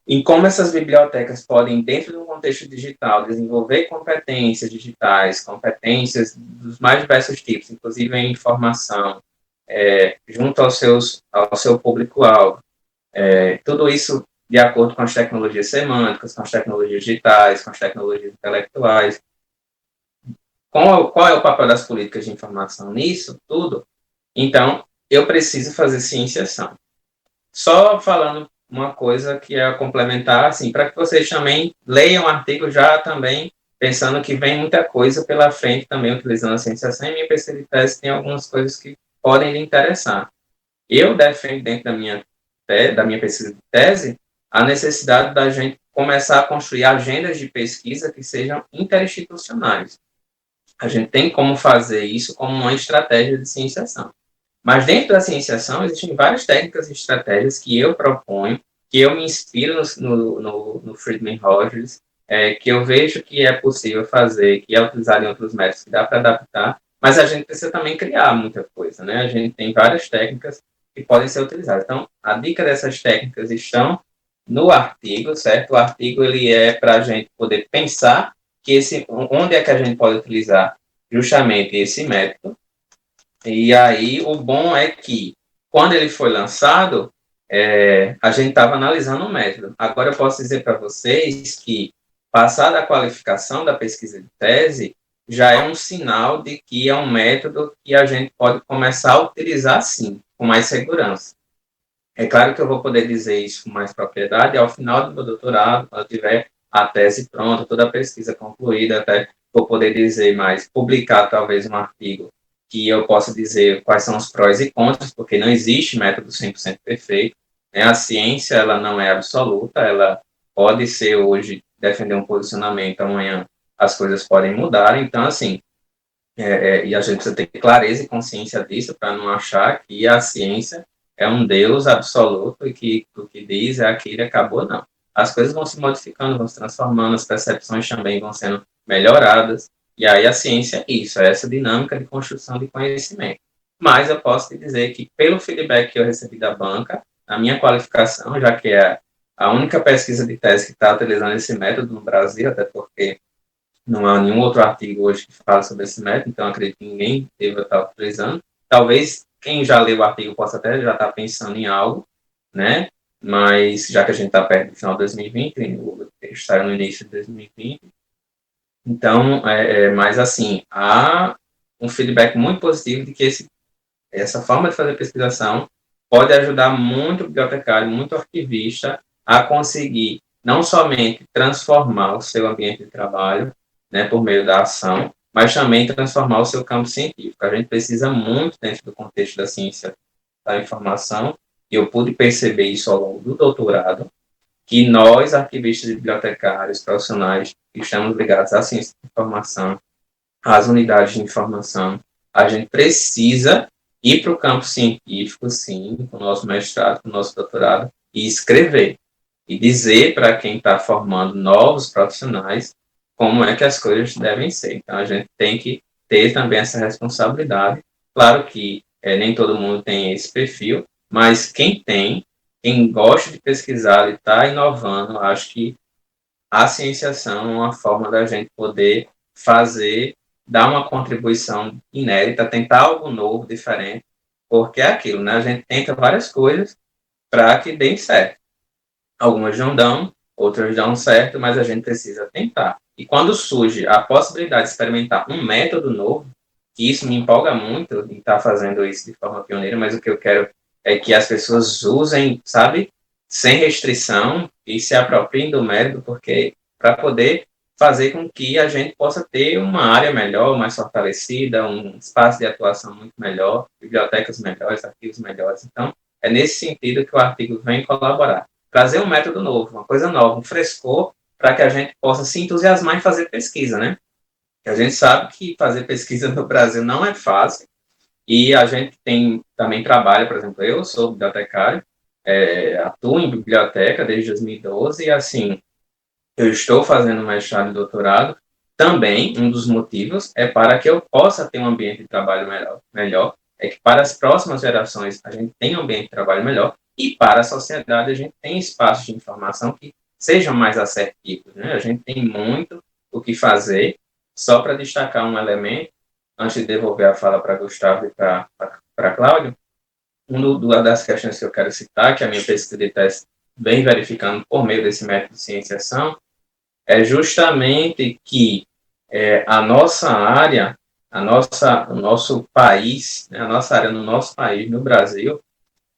em como essas bibliotecas podem, dentro de um contexto digital, desenvolver competências digitais, competências dos mais diversos tipos, inclusive em informação, junto ao seu público-alvo. Tudo isso de acordo com as tecnologias semânticas, com as tecnologias digitais, com as tecnologias intelectuais. Qual é o papel das políticas de informação nisso tudo? Então, eu preciso fazer cienciação. Só falando uma coisa que é complementar, assim, para que vocês também leiam o artigo já também, pensando que vem muita coisa pela frente também, utilizando a cienciação, e minha pesquisa de tese tem algumas coisas que podem lhe interessar. Eu defendo, dentro da minha pesquisa de tese, a necessidade da gente começar a construir agendas de pesquisa que sejam interinstitucionais. A gente tem como fazer isso como uma estratégia de cienciação. Mas dentro da cienciação existem várias técnicas e estratégias que eu proponho, que eu me inspiro no Friedman Rogers, que eu vejo que é possível fazer, que é utilizado em outros métodos, que dá para adaptar, mas a gente precisa também criar muita coisa, né? A gente tem várias técnicas que podem ser utilizadas. Então, a dica dessas técnicas estão no artigo, certo? O artigo ele é para a gente poder pensar onde é que a gente pode utilizar justamente esse método. E aí, o bom é que, quando ele foi lançado, a gente estava analisando o método. Agora, eu posso dizer para vocês que, passada a qualificação da pesquisa de tese, já é um sinal de que é um método que a gente pode começar a utilizar, sim, com mais segurança. É claro que eu vou poder dizer isso com mais propriedade ao final do meu doutorado, quando eu tiver a tese pronta, toda a pesquisa concluída, até vou poder dizer mais, publicar talvez um artigo que eu possa dizer quais são os prós e contras, porque não existe método 100% perfeito, né? A ciência, ela não é absoluta, ela pode ser hoje defender um posicionamento, amanhã as coisas podem mudar, então, assim, e a gente precisa ter clareza e consciência disso para não achar que a ciência é um Deus absoluto e que o que diz é aquilo e acabou, não. As coisas vão se modificando, vão se transformando, as percepções também vão sendo melhoradas, e aí a ciência é isso, é essa dinâmica de construção de conhecimento. Mas eu posso te dizer que, pelo feedback que eu recebi da banca, a minha qualificação, já que é a única pesquisa de tese que está utilizando esse método no Brasil, até porque não há nenhum outro artigo hoje que fala sobre esse método, então acredito que ninguém deva estar utilizando. Talvez quem já leu o artigo possa até já estar pensando em algo, né? Mas já que a gente está perto do final de 2020, o texto saiu no início de 2020, então, mas assim, há um feedback muito positivo de que essa forma de fazer pesquisação pode ajudar muito o bibliotecário, muito o arquivista a conseguir não somente transformar o seu ambiente de trabalho, né, por meio da ação, mas também transformar o seu campo científico. A gente precisa muito, dentro do contexto da ciência da informação, e eu pude perceber isso ao longo do doutorado, que nós, arquivistas e bibliotecários, profissionais que estamos ligados à ciência da informação, às unidades de informação, a gente precisa ir para o campo científico, sim, com o nosso mestrado, com o nosso doutorado, e escrever. E dizer para quem está formando novos profissionais como é que as coisas devem ser. Então, a gente tem que ter também essa responsabilidade. Claro que nem todo mundo tem esse perfil, mas quem tem, quem gosta de pesquisar e está inovando, acho que a cienciação é uma forma da gente poder fazer, dar uma contribuição inédita, tentar algo novo, diferente, porque é aquilo, né? A gente tenta várias coisas para que deem certo. Algumas não dão, outras dão certo, mas a gente precisa tentar. E quando surge a possibilidade de experimentar um método novo, que isso me empolga muito em estar fazendo isso de forma pioneira, mas o que eu quero é que as pessoas usem, sabe, sem restrição e se apropriem do método, porque para poder fazer com que a gente possa ter uma área melhor, mais fortalecida, um espaço de atuação muito melhor, bibliotecas melhores, arquivos melhores. Então, é nesse sentido que o artigo vem colaborar. Trazer um método novo, uma coisa nova, um frescor, para que a gente possa se entusiasmar em fazer pesquisa, né? A gente sabe que fazer pesquisa no Brasil não é fácil, e a gente também trabalha, por exemplo, eu sou bibliotecário, atuo em biblioteca desde 2012, e assim, eu estou fazendo mestrado e doutorado, também um dos motivos é para que eu possa ter um ambiente de trabalho melhor, é que para as próximas gerações a gente tenha um ambiente de trabalho melhor, e para a sociedade a gente tem espaços de informação que sejam mais assertivos, né? A gente tem muito o que fazer. Só para destacar um elemento, antes de devolver a fala para Gustavo e para Cláudio, uma das questões que eu quero citar, que a minha pesquisa de tese vem verificando por meio desse método de cienciação, é justamente que a nossa área, o nosso país, né, a nossa área no nosso país, no Brasil,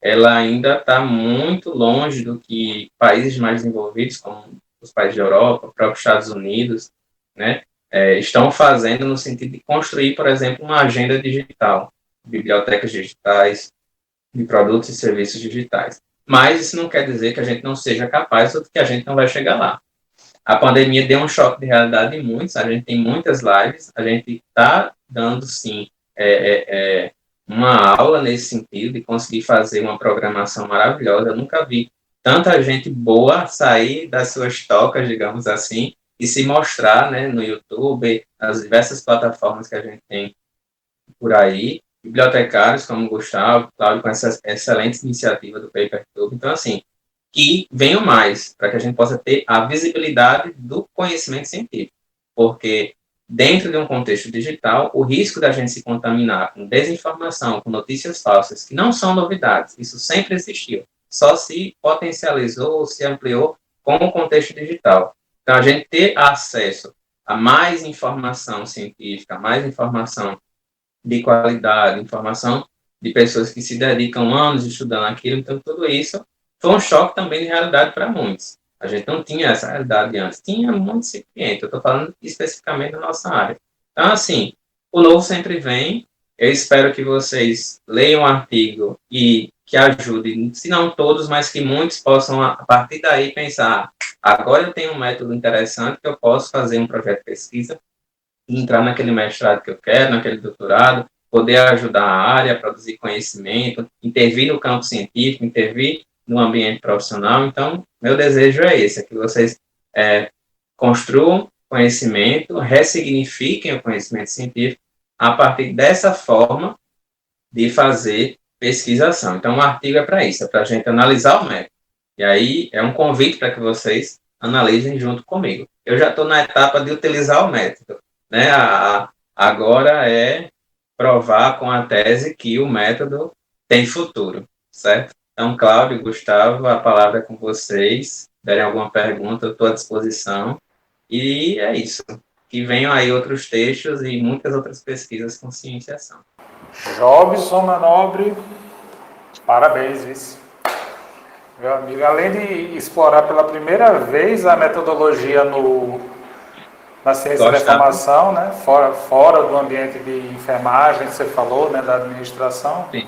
ela ainda está muito longe do que países mais desenvolvidos, como os países da Europa, próprios Estados Unidos, né, estão fazendo no sentido de construir, por exemplo, uma agenda digital, bibliotecas digitais, de produtos e serviços digitais. Mas isso não quer dizer que a gente não seja capaz ou que a gente não vai chegar lá. A pandemia deu um choque de realidade em muitos, a gente tem muitas lives, a gente está dando, sim, uma aula nesse sentido, de conseguir fazer uma programação maravilhosa. Eu nunca vi tanta gente boa sair das suas tocas, digamos assim, e se mostrar, né, no YouTube, nas diversas plataformas que a gente tem por aí, bibliotecários como o Gustavo, Cláudio, com essa excelente iniciativa do PaperTube. Então, assim, que venham mais, para que a gente possa ter a visibilidade do conhecimento científico. porque dentro de um contexto digital, o risco da gente se contaminar com desinformação, com notícias falsas, que não são novidades, isso sempre existiu, só se potencializou ou se ampliou com o contexto digital. Então, a gente ter acesso a mais informação científica, mais informação de qualidade, informação de pessoas que se dedicam anos estudando aquilo, então tudo isso foi um choque também de realidade para muitos. A gente não tinha essa realidade antes, tinha muito incipiente, eu estou falando especificamente da nossa área. Então, assim, o novo sempre vem, eu espero que vocês leiam o artigo e que ajude, se não todos, mas que muitos possam, a partir daí, pensar, agora eu tenho um método interessante que eu posso fazer um projeto de pesquisa, entrar naquele mestrado que eu quero, naquele doutorado, poder ajudar a área, produzir conhecimento, intervir no campo científico, intervir no ambiente profissional. Então, meu desejo é esse, é que vocês construam conhecimento, ressignifiquem o conhecimento científico a partir dessa forma de fazer pesquisação. Então, o artigo é para isso, é para a gente analisar o método. E aí, é um convite para que vocês analisem junto comigo. Eu já estou na etapa de utilizar o método, né? Agora é provar com a tese que o método tem futuro, certo? Então, Cláudio, Gustavo, a palavra é com vocês. Se derem alguma pergunta, eu estou à disposição. E é isso. Que venham aí outros textos e muitas outras pesquisas com cienciação. Jobson Manobre, parabéns, vice. Meu amigo, além de explorar pela primeira vez a metodologia na ciência da informação, né? Fora do ambiente de enfermagem que você falou, né? Da administração. Sim.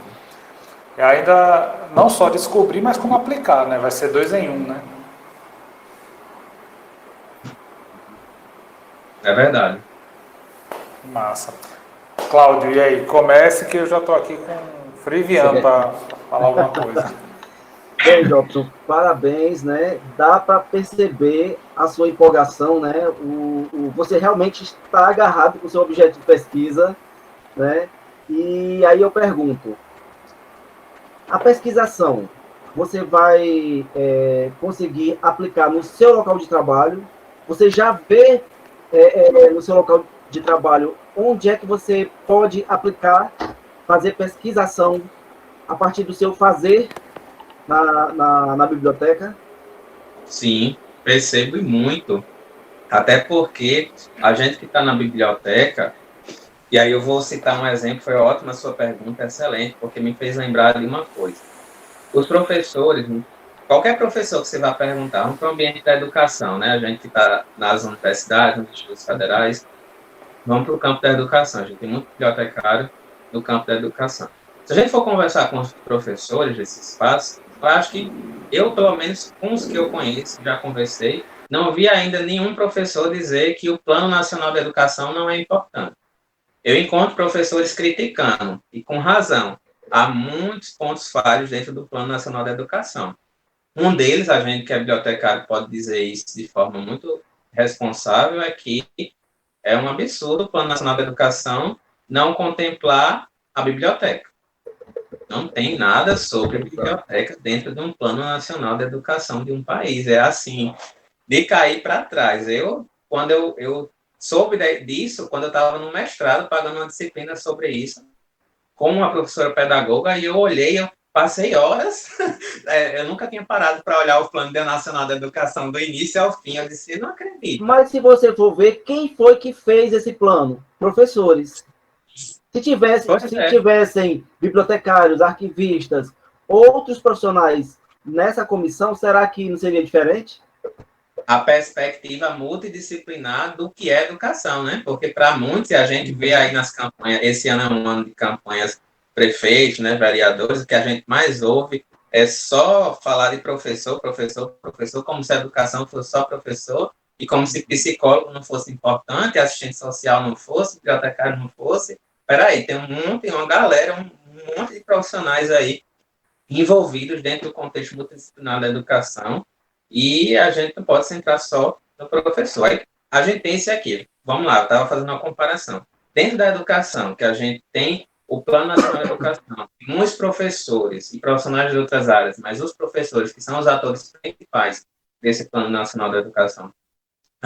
E ainda não só descobrir, mas como aplicar, né? Vai ser 2 em 1, né? É verdade. Massa. Cláudio, e aí? Comece que eu já estou aqui com friviano para falar alguma coisa. Bem, Jobson, parabéns, né? Dá para perceber a sua empolgação, né? Você realmente está agarrado com o seu objeto de pesquisa, né? E aí eu pergunto, a pesquisação, você vai conseguir aplicar no seu local de trabalho? Você já vê no seu local de trabalho onde é que você pode aplicar, fazer pesquisação a partir do seu fazer na biblioteca? Sim, percebo e muito. Até porque a gente que está na biblioteca, e aí eu vou citar um exemplo, foi ótima a sua pergunta, excelente, porque me fez lembrar de uma coisa. Os professores, qualquer professor que você vai perguntar, vamos para o ambiente da educação, né? A gente que está nas universidades, nos institutos federais, vamos para o campo da educação. A gente tem muito bibliotecário no campo da educação. Se a gente for conversar com os professores desse espaço, eu acho que eu, pelo menos com os que eu conheço, já conversei, não vi ainda nenhum professor dizer que o Plano Nacional de Educação não é importante. Eu encontro professores criticando, e com razão, há muitos pontos falhos dentro do Plano Nacional de Educação. Um deles, a gente que é bibliotecário pode dizer isso de forma muito responsável, é que é um absurdo o Plano Nacional de Educação não contemplar a biblioteca. Não tem nada sobre biblioteca dentro de um Plano Nacional de Educação de um país. É assim, de cair para trás. Quando eu soube disso, quando eu estava no mestrado, pagando uma disciplina sobre isso, com uma professora pedagoga, e eu olhei, eu passei horas, eu nunca tinha parado para olhar o Plano Nacional de Educação do início ao fim, eu disse, não acredito. Mas se você for ver, quem foi que fez esse plano? Professores. Se tivessem bibliotecários, arquivistas, outros profissionais nessa comissão, será que não seria diferente? A perspectiva multidisciplinar do que é educação, né? Porque para muitos, a gente vê aí nas campanhas, esse ano é um ano de campanhas prefeitos, né, vereadores, o que a gente mais ouve é só falar de professor, como se a educação fosse só professor, e como se psicólogo não fosse importante, assistente social não fosse, bibliotecário não fosse. Peraí, tem uma galera, um monte de profissionais aí envolvidos dentro do contexto multidisciplinar da educação, e a gente não pode centrar só no professor. Aí, a gente tem esse aqui. Vamos lá, eu estava fazendo uma comparação. Dentro da educação, que a gente tem o Plano Nacional de Educação, muitos professores e profissionais de outras áreas, mas os professores que são os atores principais desse Plano Nacional de Educação,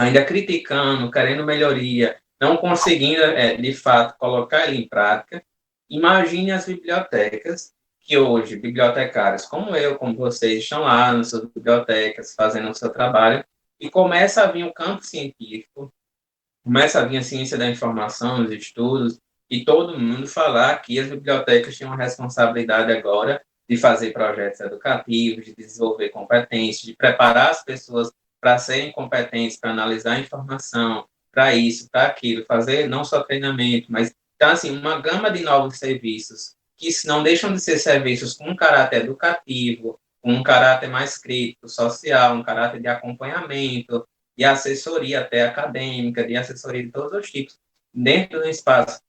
ainda criticando, querendo melhoria, não conseguindo, de fato, colocar ele em prática, imagine as bibliotecas que hoje, bibliotecários como eu, como vocês, estão lá nas suas bibliotecas, fazendo o seu trabalho, e começa a vir o campo científico, começa a vir a ciência da informação, os estudos, e todo mundo falar que as bibliotecas têm uma responsabilidade agora de fazer projetos educativos, de desenvolver competências, de preparar as pessoas para serem competentes, para analisar a informação, para isso, para aquilo, fazer não só treinamento, mas, então, assim, uma gama de novos serviços que não deixam de ser serviços com um caráter educativo, com um caráter mais crítico, social, um caráter de acompanhamento, de assessoria até acadêmica, de assessoria de todos os tipos, dentro do espaço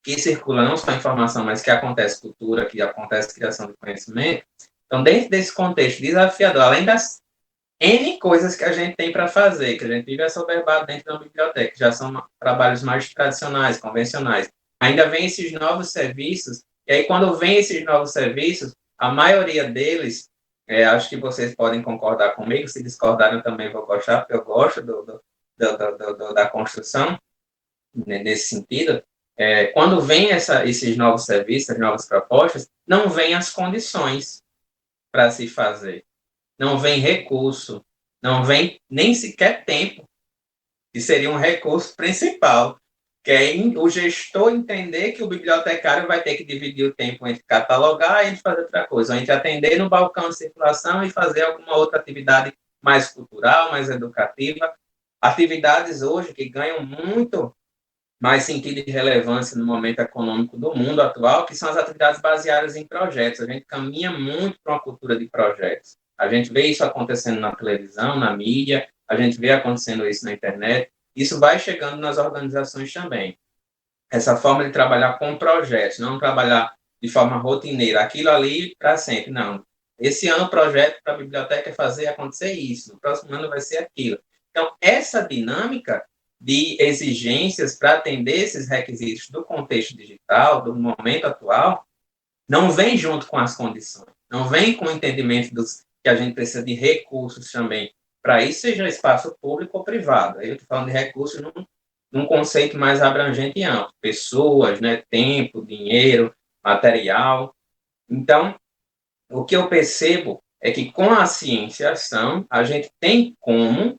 que circula não só informação, mas que acontece cultura, que acontece criação de conhecimento. Então, dentro desse contexto desafiador, além das N coisas que a gente tem para fazer, que a gente vive assoberbado dentro da biblioteca, já são trabalhos mais tradicionais, convencionais, ainda vem esses novos serviços, e aí quando vem esses novos serviços, a maioria deles, acho que vocês podem concordar comigo, se discordarem eu também vou gostar, porque eu gosto da construção, né, nesse sentido. Quando vem esses novos serviços, as novas propostas, não vem as condições para se fazer, não vem recurso, não vem nem sequer tempo, que seria um recurso principal, que é o gestor entender que o bibliotecário vai ter que dividir o tempo entre catalogar e entre fazer outra coisa, ou entre atender no balcão de circulação e fazer alguma outra atividade mais cultural, mais educativa. Atividades hoje que ganham muito mais sentido e relevância no momento econômico do mundo atual, que são as atividades baseadas em projetos. A gente caminha muito para uma cultura de projetos. A gente vê isso acontecendo na televisão, na mídia, a gente vê acontecendo isso na internet. Isso vai chegando nas organizações também. Essa forma de trabalhar com projetos, não trabalhar de forma rotineira, aquilo ali para sempre, não. Esse ano o projeto para a biblioteca é fazer acontecer isso, no próximo ano vai ser aquilo. Então, essa dinâmica de exigências para atender esses requisitos do contexto digital, do momento atual, não vem junto com as condições, não vem com o entendimento que a gente precisa de recursos também, para isso, seja espaço público ou privado. Eu estou falando de recursos num conceito mais abrangente e amplo, pessoas, né, tempo, dinheiro, material. Então, o que eu percebo é que com a cienciação, a gente tem como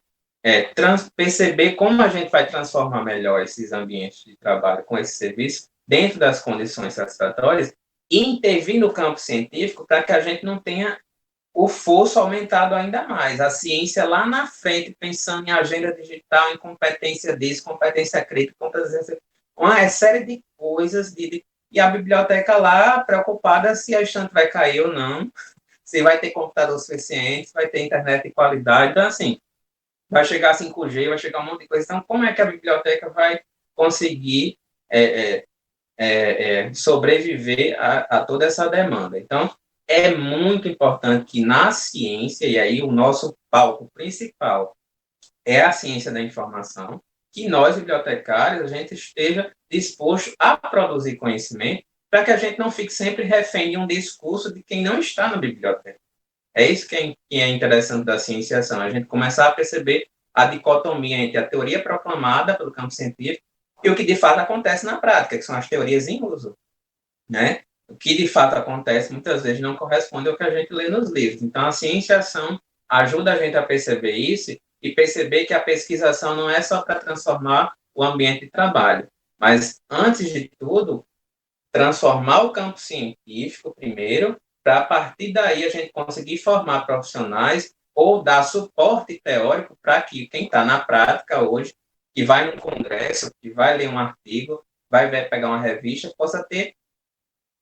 perceber como a gente vai transformar melhor esses ambientes de trabalho com esse serviço dentro das condições satisfatórias e intervir no campo científico para que a gente não tenha o fosso aumentado ainda mais. A ciência lá na frente, pensando em agenda digital, em competência disso, competência crítica, uma série de coisas, e a biblioteca lá preocupada se a estante vai cair ou não, se vai ter computador suficiente, se vai ter internet de qualidade. Então, assim, vai chegar 5G, vai chegar um monte de coisa. Então, como é que a biblioteca vai conseguir sobreviver a toda essa demanda? Então, é muito importante que na ciência, e aí o nosso palco principal é a ciência da informação, que nós, bibliotecários, a gente esteja disposto a produzir conhecimento para que a gente não fique sempre refém de um discurso de quem não está na biblioteca. É isso que é interessante da cienciação, a gente começar a perceber a dicotomia entre a teoria proclamada pelo campo científico e o que de fato acontece na prática, que são as teorias em uso, né? O que de fato acontece muitas vezes não corresponde ao que a gente lê nos livros. Então, a cienciação ajuda a gente a perceber isso e perceber que a pesquisação não é só para transformar o ambiente de trabalho, mas, antes de tudo, transformar o campo científico primeiro, para a partir daí a gente conseguir formar profissionais ou dar suporte teórico para que quem está na prática hoje, que vai no congresso, que vai ler um artigo, vai pegar uma revista, possa ter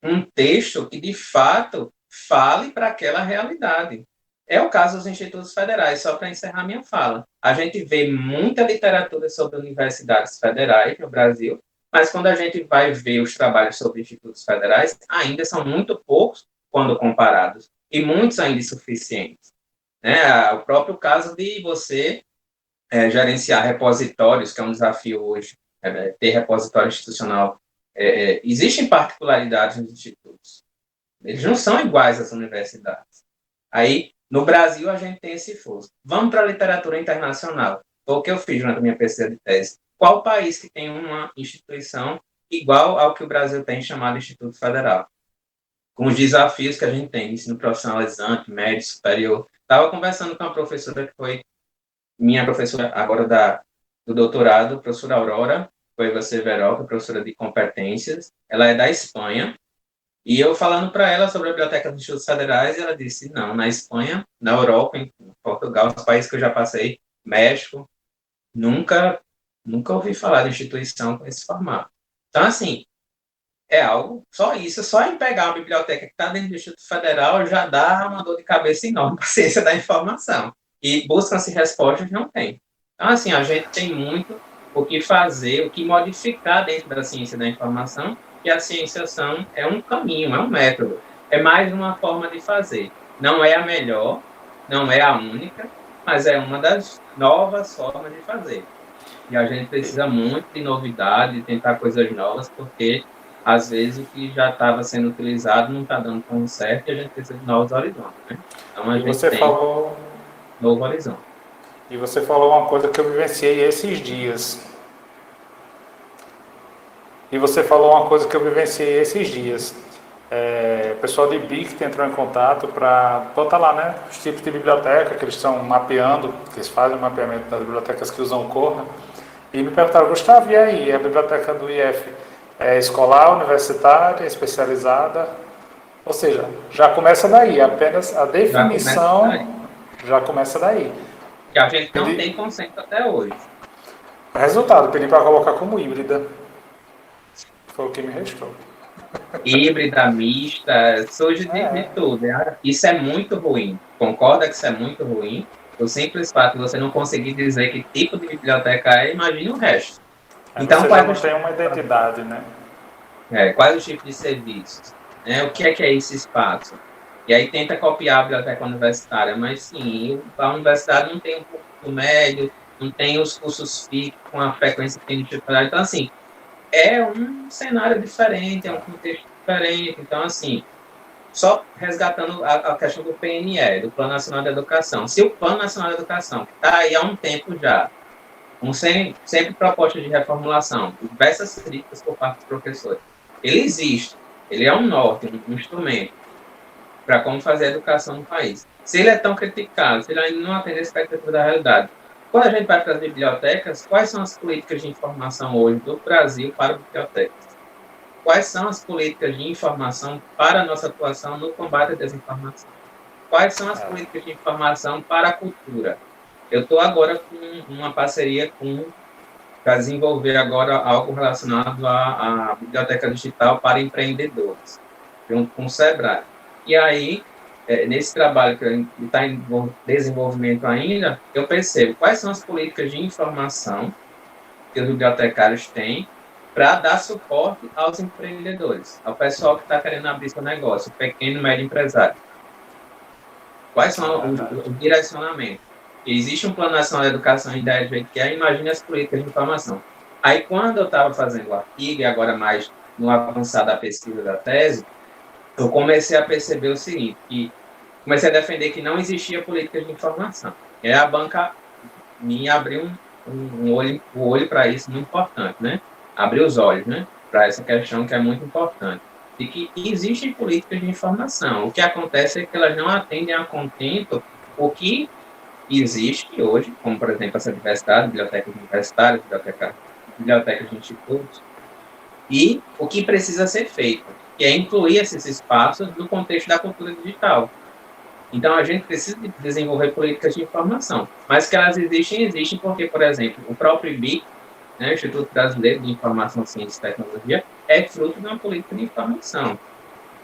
um texto que, de fato, fale para aquela realidade. É o caso dos institutos federais, só para encerrar minha fala. A gente vê muita literatura sobre universidades federais no Brasil, mas quando a gente vai ver os trabalhos sobre institutos federais, ainda são muito poucos quando comparados, e muitos ainda insuficientes. O próprio caso de você gerenciar repositórios, que é um desafio hoje, ter repositório institucional. Existem particularidades nos institutos. Eles não são iguais às universidades. Aí, no Brasil, a gente tem esse fosso. Vamos para a literatura internacional. Foi o que eu fiz durante a minha pesquisa de tese. Qual país que tem uma instituição igual ao que o Brasil tem, chamado Instituto Federal? Com os desafios que a gente tem, ensino profissionalizante, médio, superior. Estava conversando com uma professora que foi minha professora agora do doutorado, professora Aurora, foi você, Veroca, professora de competências. Ela é da Espanha. E eu falando para ela sobre a biblioteca dos Institutos Federais, ela disse, não, na Espanha, na Europa, em Portugal, os países que eu já passei, México, nunca ouvi falar de instituição com esse formato. Então, assim, é algo, só isso, só em pegar uma biblioteca que está dentro do Instituto Federal já dá uma dor de cabeça enorme para a ciência da informação. E buscam-se respostas, não tem. Então, assim, a gente tem muito o que fazer, o que modificar dentro da ciência da informação, e a cienciação é um caminho, é um método, é mais uma forma de fazer. Não é a melhor, não é a única, mas é uma das novas formas de fazer. E a gente precisa muito de novidade, de tentar coisas novas, porque às vezes o que já estava sendo utilizado não está dando tão certo e a gente precisa de novos horizontes, né? Então a gente tem novo horizonte. E você falou uma coisa que eu vivenciei esses dias. O pessoal de BIC entrou em contato para botar lá, né, os tipos de biblioteca que eles estão mapeando, que eles fazem o mapeamento das bibliotecas que usam o Corra. E me perguntaram, Gustavo, e aí, a biblioteca do IF é escolar, universitária, especializada? Ou seja, já começa daí, apenas a definição já começa daí. Que a gente não tem consenso até hoje. Resultado, pedi para colocar como híbrida. Foi o que me restou. Híbrida, mista, surge de tudo. Isso é muito ruim. Concorda que isso é muito ruim? O simples fato de você não conseguir dizer que tipo de biblioteca é, imagine o resto. Então, você já não tem uma identidade, né? Quais os tipos de serviços? O que é esse espaço? E aí tenta copiar a biblioteca universitária, mas sim, a universidade não tem um curso médio, não tem os cursos fixos com a frequência que tem no titular. Então, assim, é um cenário diferente, é um contexto diferente. Então, assim, só resgatando a questão do PNE, do Plano Nacional de Educação. Se o Plano Nacional de Educação, que está aí há um tempo já, com sempre propostas de reformulação, diversas críticas por parte dos professores, ele existe, ele é um norte, um instrumento para como fazer a educação no país. Se ele é tão criticado, se ele ainda não atende a expectativa da realidade, quando a gente vai para as bibliotecas, quais são as políticas de informação hoje do Brasil para bibliotecas? Quais são as políticas de informação para a nossa atuação no combate à desinformação? Quais são as políticas de informação para a cultura? Eu estou agora com uma parceria para desenvolver agora algo relacionado à biblioteca digital para empreendedores, junto com o Sebrae. E aí, nesse trabalho que está em desenvolvimento ainda, eu percebo quais são as políticas de informação que os bibliotecários têm para dar suporte aos empreendedores, ao pessoal que está querendo abrir seu negócio, pequeno e médio empresário. Quais são os direcionamentos? Existe um Plano Nacional de Educação em ideia de jeito que é, imagine as políticas de informação. Aí, quando eu estava fazendo o artigo, e agora mais no avançado da pesquisa da tese, eu comecei a perceber o seguinte, que comecei a defender que não existia política de informação. E aí a banca me abriu o olho para isso, muito importante, né? Abriu os olhos, né? Para essa questão que é muito importante. De que existem políticas de informação. O que acontece é que elas não atendem a contento o que existe hoje, como, por exemplo, essa diversidade, bibliotecas universitárias, bibliotecas de institutos, e o que precisa ser feito, que é incluir esses espaços no contexto da cultura digital. Então, a gente precisa desenvolver políticas de informação, mas que elas existem porque, por exemplo, o próprio IBIC, né, o Instituto Brasileiro de Informação, Ciência e Tecnologia, é fruto de uma política de informação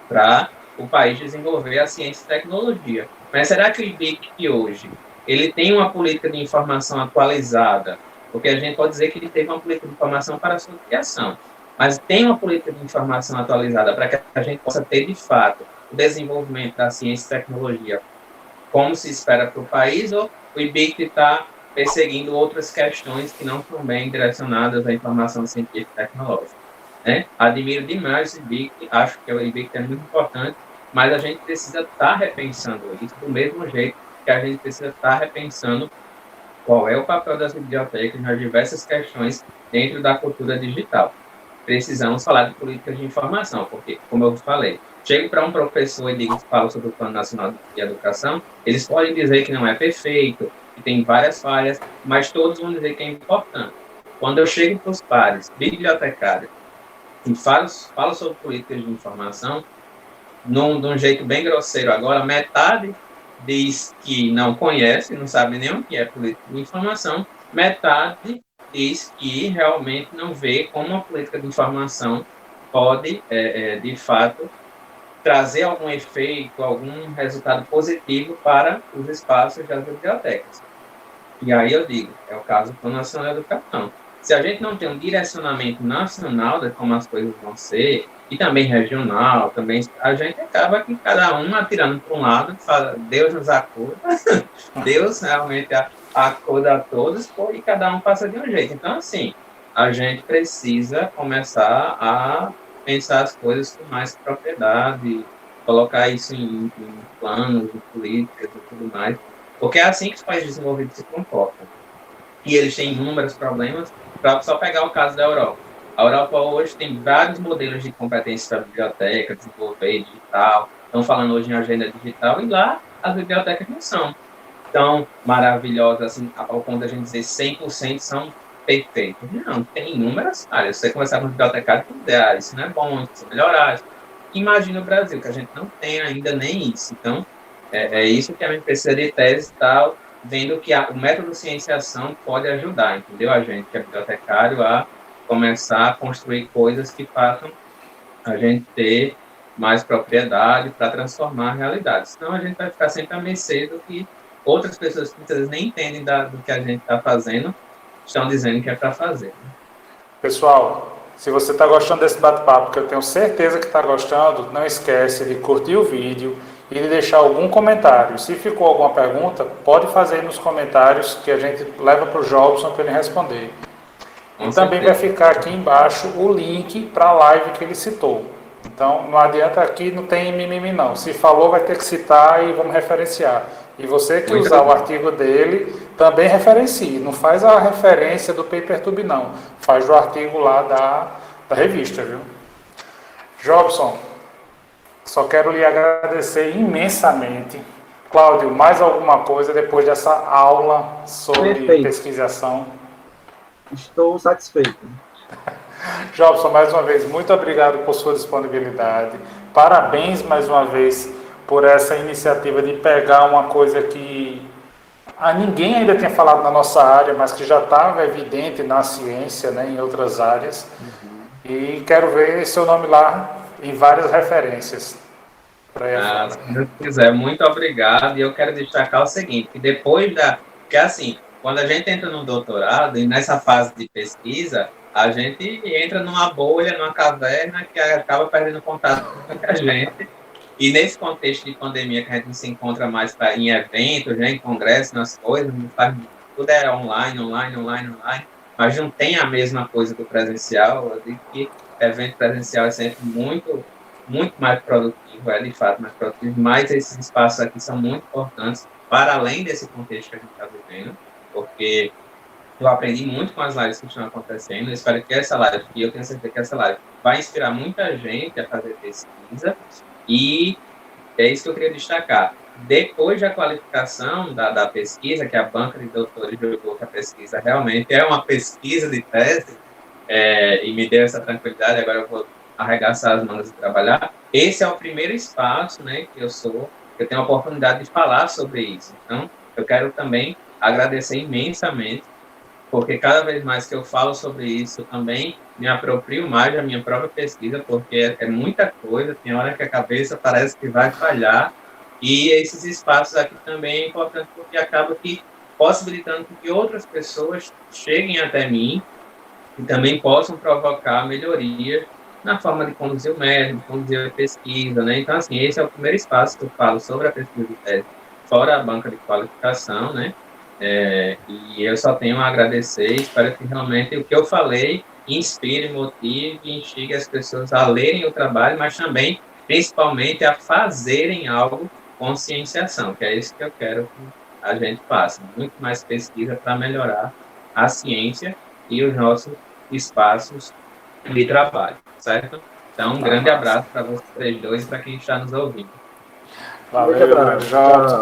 para o país desenvolver a ciência e tecnologia. Mas será que o IBIC hoje ele tem uma política de informação atualizada? Porque a gente pode dizer que ele teve uma política de informação para a sua criação, mas tem uma política de informação atualizada para que a gente possa ter, de fato, o desenvolvimento da ciência e tecnologia como se espera para o país, ou o IBIC está perseguindo outras questões que não estão bem direcionadas à informação científica e tecnológica, né? Admiro demais o IBIC, acho que o IBIC é muito importante, mas a gente precisa estar repensando isso do mesmo jeito que a gente precisa estar repensando qual é o papel das bibliotecas nas diversas questões dentro da cultura digital. Precisamos falar de políticas de informação, porque, como eu falei, chego para um professor e digo que falo sobre o Plano Nacional de Educação, eles podem dizer que não é perfeito, que tem várias falhas, mas todos vão dizer que é importante. Quando eu chego para os pares bibliotecários e falo sobre políticas de informação, de um jeito bem grosseiro agora, metade diz que não conhece, não sabe nem o que é política de informação, metade diz que realmente não vê como a política de informação pode, de fato, trazer algum efeito, algum resultado positivo para os espaços das bibliotecas. E aí eu digo, é o caso do Plano Nacional de Educação. Se a gente não tem um direcionamento nacional de como as coisas vão ser, e também regional, também a gente acaba que cada um atirando para um lado, fala, Deus nos acuda, Deus realmente acuda a todos, e cada um passa de um jeito. Então, assim, a gente precisa começar a pensar as coisas com mais propriedade, colocar isso em planos, em políticas e tudo mais, porque é assim que os países desenvolvidos se comportam. E eles têm inúmeros problemas, para só pegar o caso da Europa. A Europa hoje tem vários modelos de competência para a biblioteca, desenvolver digital, estão falando hoje em agenda digital, e lá as bibliotecas não são tão maravilhosas, assim, ao ponto de a gente dizer 100% são perfeitos. Não, tem inúmeras áreas. Você conversar com o bibliotecário, isso não é bom, isso precisa melhorar. Imagina o Brasil, que a gente não tem ainda nem isso. Então, é isso que a gente precisa de tese e tal, vendo que o método cienciação pode ajudar, entendeu? A gente, que é bibliotecário, a começar a construir coisas que façam a gente ter mais propriedade para transformar a realidade. Senão a gente vai ficar sempre a mercê do que outras pessoas que muitas vezes nem entendem do que a gente está fazendo, estão dizendo que é para fazer. Né? Pessoal, se você está gostando desse bate-papo, que eu tenho certeza que está gostando, não esquece de curtir o vídeo e de deixar algum comentário. Se ficou alguma pergunta, pode fazer aí nos comentários que a gente leva para o Jobson para ele responder. E também vai ficar aqui embaixo o link para a live que ele citou. Então, não adianta aqui, não tem mimimi não. Se falou, vai ter que citar e vamos referenciar. E você que usar o artigo dele, também referencie. Não faz a referência do PaperTube não. Faz o artigo lá da revista, viu? Jobson, só quero lhe agradecer imensamente. Cláudio, mais alguma coisa depois dessa aula sobre pesquisação? Estou satisfeito. Jobson, mais uma vez, muito obrigado por sua disponibilidade. Parabéns mais uma vez por essa iniciativa de pegar uma coisa que ninguém ainda tinha falado na nossa área, mas que já estava evidente na ciência, né, em outras áreas. E quero ver seu nome lá em várias referências. Se Deus quiser, muito obrigado. E eu quero destacar o seguinte, que depois porque assim, quando a gente entra no doutorado e nessa fase de pesquisa, a gente entra numa bolha, numa caverna que acaba perdendo contato com muita gente. E nesse contexto de pandemia que a gente não se encontra mais em eventos, né, em congressos, nas coisas, tudo é online, mas não tem a mesma coisa do presencial. Eu digo que evento presencial é sempre muito, muito mais produtivo, de fato mais produtivo, mas esses espaços aqui são muito importantes para além desse contexto que a gente está vivendo, porque eu aprendi muito com as lives que estão acontecendo. Eu espero que essa live, e eu tenho certeza que essa live vai inspirar muita gente a fazer pesquisa, e é isso que eu queria destacar. Depois da qualificação da pesquisa, que a banca de doutores jogou que a pesquisa realmente é uma pesquisa de tese, e me deu essa tranquilidade, agora eu vou arregaçar as mangas e trabalhar. Esse é o primeiro espaço, né, que eu tenho a oportunidade de falar sobre isso. Então, eu quero também agradecer imensamente, porque cada vez mais que eu falo sobre isso, também me aproprio mais da minha própria pesquisa, porque é muita coisa, tem hora que a cabeça parece que vai falhar, e esses espaços aqui também é importante, porque acaba possibilitando que outras pessoas cheguem até mim e também possam provocar melhorias na forma de conduzir o método, de conduzir a pesquisa, né? Então, assim, esse é o primeiro espaço que eu falo sobre a pesquisa de tese, fora a banca de qualificação, né? E eu só tenho a agradecer, espero que realmente o que eu falei inspire, motive e instigue as pessoas a lerem o trabalho, mas também, principalmente, a fazerem algo com cienciação, que é isso que eu quero a gente faça muito mais pesquisa para melhorar a ciência e os nossos espaços de trabalho, certo? Então, um grande abraço para vocês dois e para quem está nos ouvindo. Valeu, Grande abraço. grande Jobson. Tchau.